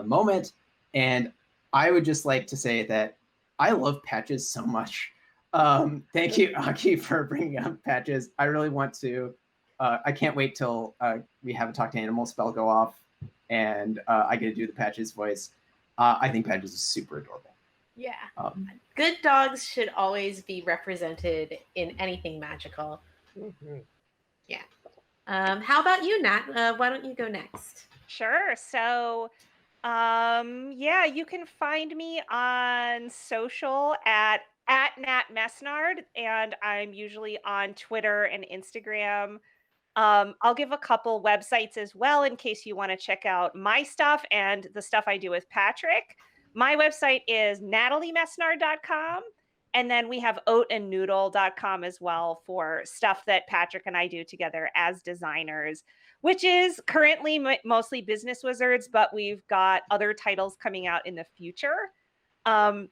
moment. And I would just like to say that I love Patches so much. Thank you, Aki, for bringing up Patches. I really want to. I can't wait till we have a Talk to Animal spell go off and I get to do the Patches voice. I think Patches is super adorable. Yeah. Good dogs should always be represented in anything magical. Mm-hmm. Yeah. How about you, Nat? Why don't you go next? Sure. So, you can find me on social at Nat Mesnard, and I'm usually on Twitter and Instagram. I'll give a couple websites as well in case you want to check out my stuff and the stuff I do with Patrick. My website is nataliemesnard.com. And then we have oatandnoodle.com as well for stuff that Patrick and I do together as designers, which is currently mostly Business Wizards, but we've got other titles coming out in the future. I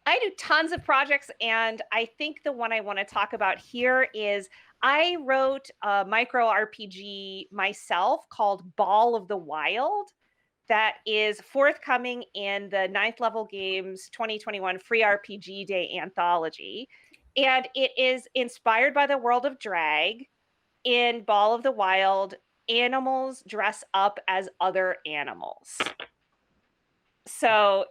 do tons of projects, and I think the one I want to talk about here is I wrote a micro RPG myself called Ball of the Wild. That is forthcoming in the 9th Level Games 2021 Free RPG Day Anthology. And it is inspired by the world of drag. In Ball of the Wild, animals dress up as other animals. So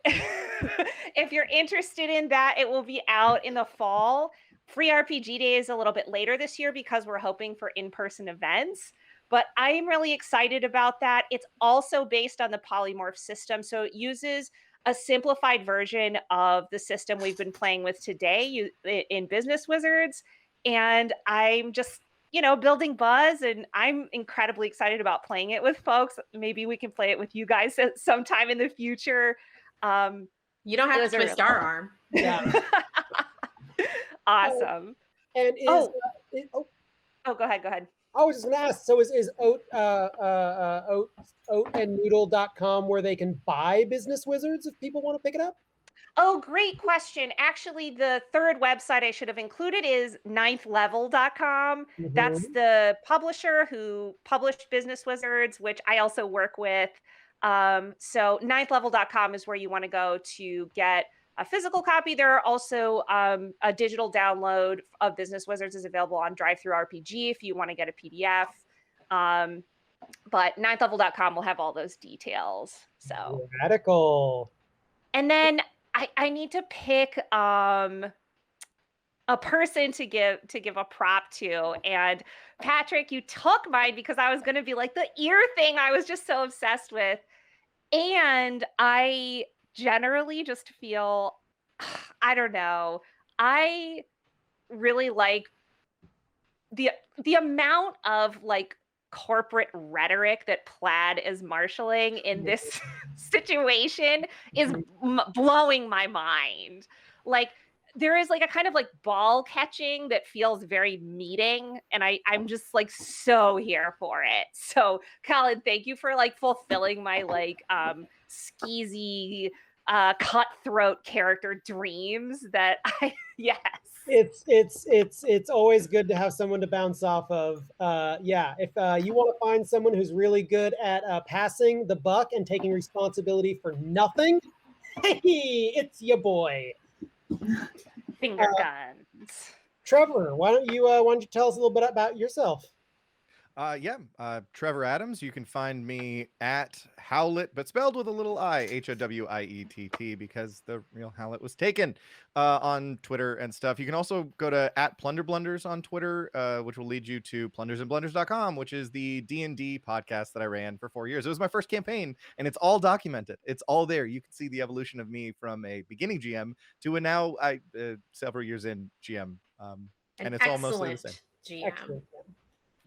if you're interested in that, it will be out in the fall. Free RPG Day is a little bit later this year because we're hoping for in-person events. But I am really excited about that. It's also based on the polymorph system. So it uses a simplified version of the system we've been playing with today in Business Wizards. And I'm just, building buzz, and I'm incredibly excited about playing it with folks. Maybe we can play it with you guys sometime in the future. You don't have to twist our arm. Yeah. Awesome. And go ahead. I was just gonna ask. So is oatandnoodle.com where they can buy Business Wizards if people want to pick it up? Oh, great question. Actually, the third website I should have included is ninthlevel.com. That's the publisher who published Business Wizards, which I also work with. So ninthlevel.com is where you want to go to get a physical copy. There are also a digital download of Business Wizards is available on DriveThruRPG if you want to get a PDF. But ninthlevel.com will have all those details. So Radical. And then I need to pick a person to give a prop to. And Patrick, you took mine because I was going to be like the ear thing I was just so obsessed with. And I generally just feel, I don't know, I really like the amount of like corporate rhetoric that Plaid is marshaling in this situation is blowing my mind. Like there is like a kind of like ball catching that feels very meeting, and I'm just like so here for it. So Colin, thank you for like fulfilling my like skeezy cutthroat character dreams that yes. It's always good to have someone to bounce off of. Yeah, if you want to find someone who's really good at passing the buck and taking responsibility for nothing, hey, it's your boy. Finger guns. Trevor, why don't you tell us a little bit about yourself? Trevor Adams. You can find me at Howlett, but spelled with a little I, HOWIETT, because the real Howlett was taken on Twitter and stuff. You can also go to at PlunderBlunders on Twitter, which will lead you to plundersandblunders.com, which is the D&D podcast that I ran for 4 years. It was my first campaign, and it's all documented. It's all there. You can see the evolution of me from a beginning GM to a now several years in GM, and it's all mostly the same. GM. Excellent.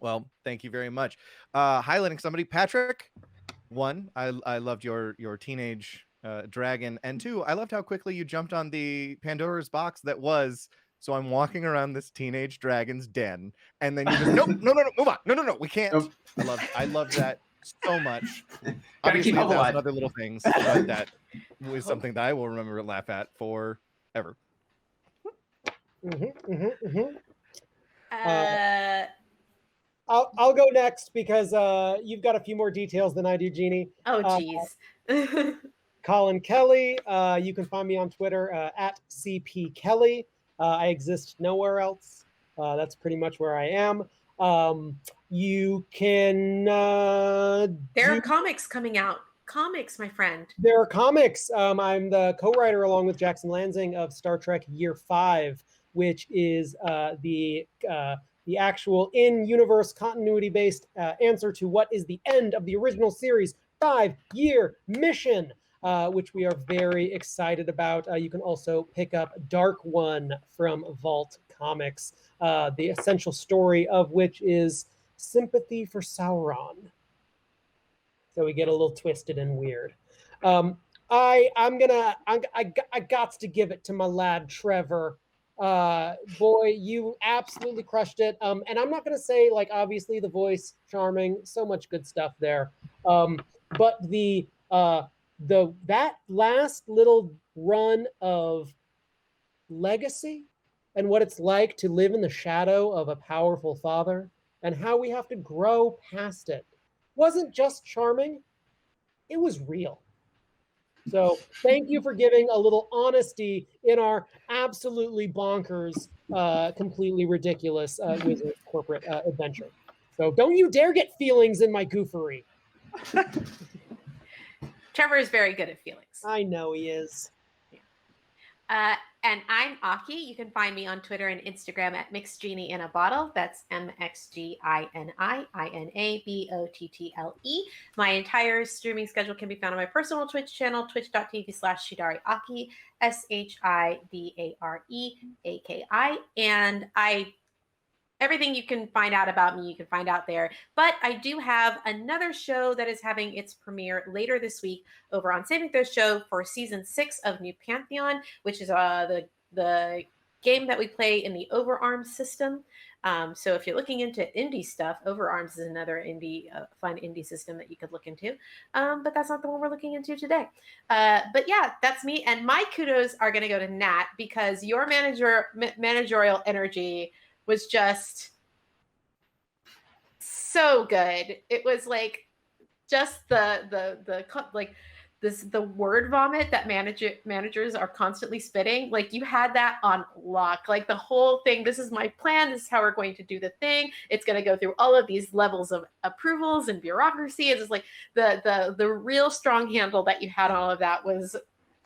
Well, thank you very much. Highlighting somebody, Patrick. One, I loved your teenage dragon, and two, I loved how quickly you jumped on the Pandora's box that was. So I'm walking around this teenage dragon's den, and then you just no, move on, no, we can't. Nope. I love that so much. Gotta Obviously, keep Hubble 1,000 alive. other little things, but that was something that I will remember and laugh at forever. I'll go next because you've got a few more details than I do, Jeannie. Oh, geez. Colin Kelly. You can find me on Twitter at CP Kelly. I exist nowhere else. That's pretty much where I am. You can. There are comics coming out. Comics, my friend. There are comics. I'm the co-writer along with Jackson Lansing of Star Trek Year 5, which is the actual in-universe continuity-based answer to what is the end of the original series 5-year mission, which we are very excited about. You can also pick up Dark One from Vault Comics, the essential story of which is sympathy for Sauron. So we get a little twisted and weird. I got to give it to my lad Trevor. Boy, you absolutely crushed it. And I'm not gonna say like obviously the voice charming, so much good stuff there. But that last little run of legacy and what it's like to live in the shadow of a powerful father and how we have to grow past it wasn't just charming, it was real. So thank you for giving a little honesty in our absolutely bonkers, completely ridiculous Wizard corporate adventure. So don't you dare get feelings in my goofery. Trevor is very good at feelings. I know he is. And I'm Aki. You can find me on Twitter and Instagram at MixGenie in a Bottle. That's MXGINIINABOTTLE. My entire streaming schedule can be found on my personal Twitch channel, twitch.tv/ShidareAki, ShidareAki. And everything you can find out about me, you can find out there. But I do have another show that is having its premiere later this week over on Saving Throw Show for season 6 of New Pantheon, which is the game that we play in the Overarms system. So if you're looking into indie stuff, Overarms is another fun indie system that you could look into. But that's not the one we're looking into today. But yeah, that's me. And my kudos are going to go to Nat, because your managerial energy was just so good. It was like just the word vomit that managers are constantly spitting. Like, you had that on lock. Like, the whole thing, this is my plan, this is how we're going to do the thing, it's going to go through all of these levels of approvals and bureaucracy. It's just like the real strong handle that you had on all of that was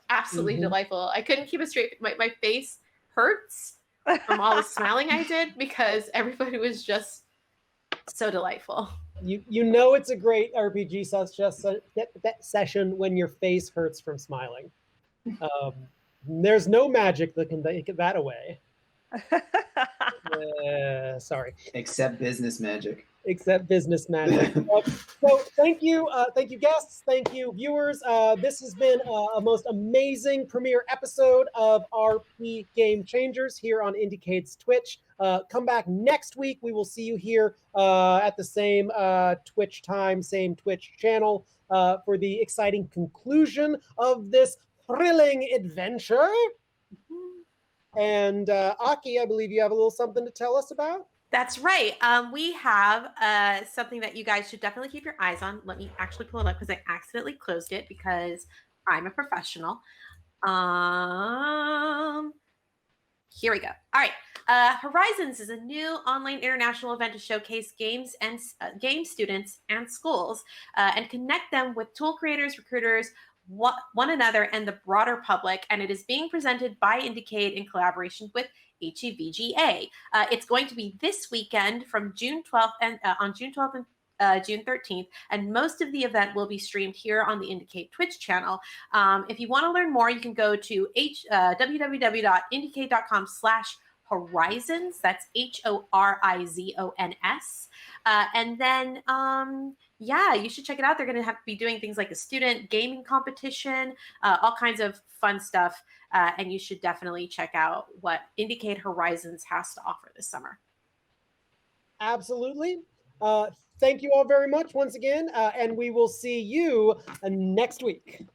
absolutely delightful. I couldn't keep it straight. My face hurts from all the smiling I did, because everybody was just so delightful. You know it's a great RPG session when your face hurts from smiling. There's no magic that can take that away. Sorry. Except business magic. Except business magic. So thank you guests, thank you viewers. This has been a most amazing premiere episode of RP Game Changers here on IndieCade's Twitch. Come back next week. We will see you here at the same Twitch time, same Twitch channel for the exciting conclusion of this thrilling adventure. And Aki, I believe you have a little something to tell us about. That's right. We have something that you guys should definitely keep your eyes on. Let me actually pull it up, because I accidentally closed it because I'm a professional. Here we go. All right. Horizons is a new online international event to showcase games and game students and schools and connect them with tool creators, recruiters, one another, and the broader public. And it is being presented by IndieCade in collaboration with HEVGA. It's going to be this weekend from June 12th and on June 12th and June 13th, and most of the event will be streamed here on the IndieCade Twitch channel. If you want to learn more, you can go to www.indiecade.com/horizons. That's HORIZONS. And then, yeah, you should check it out. They're going to be doing things like a student gaming competition, all kinds of fun stuff. And you should definitely check out what IndieCade Horizons has to offer this summer. Absolutely. Thank you all very much once again, and we will see you next week.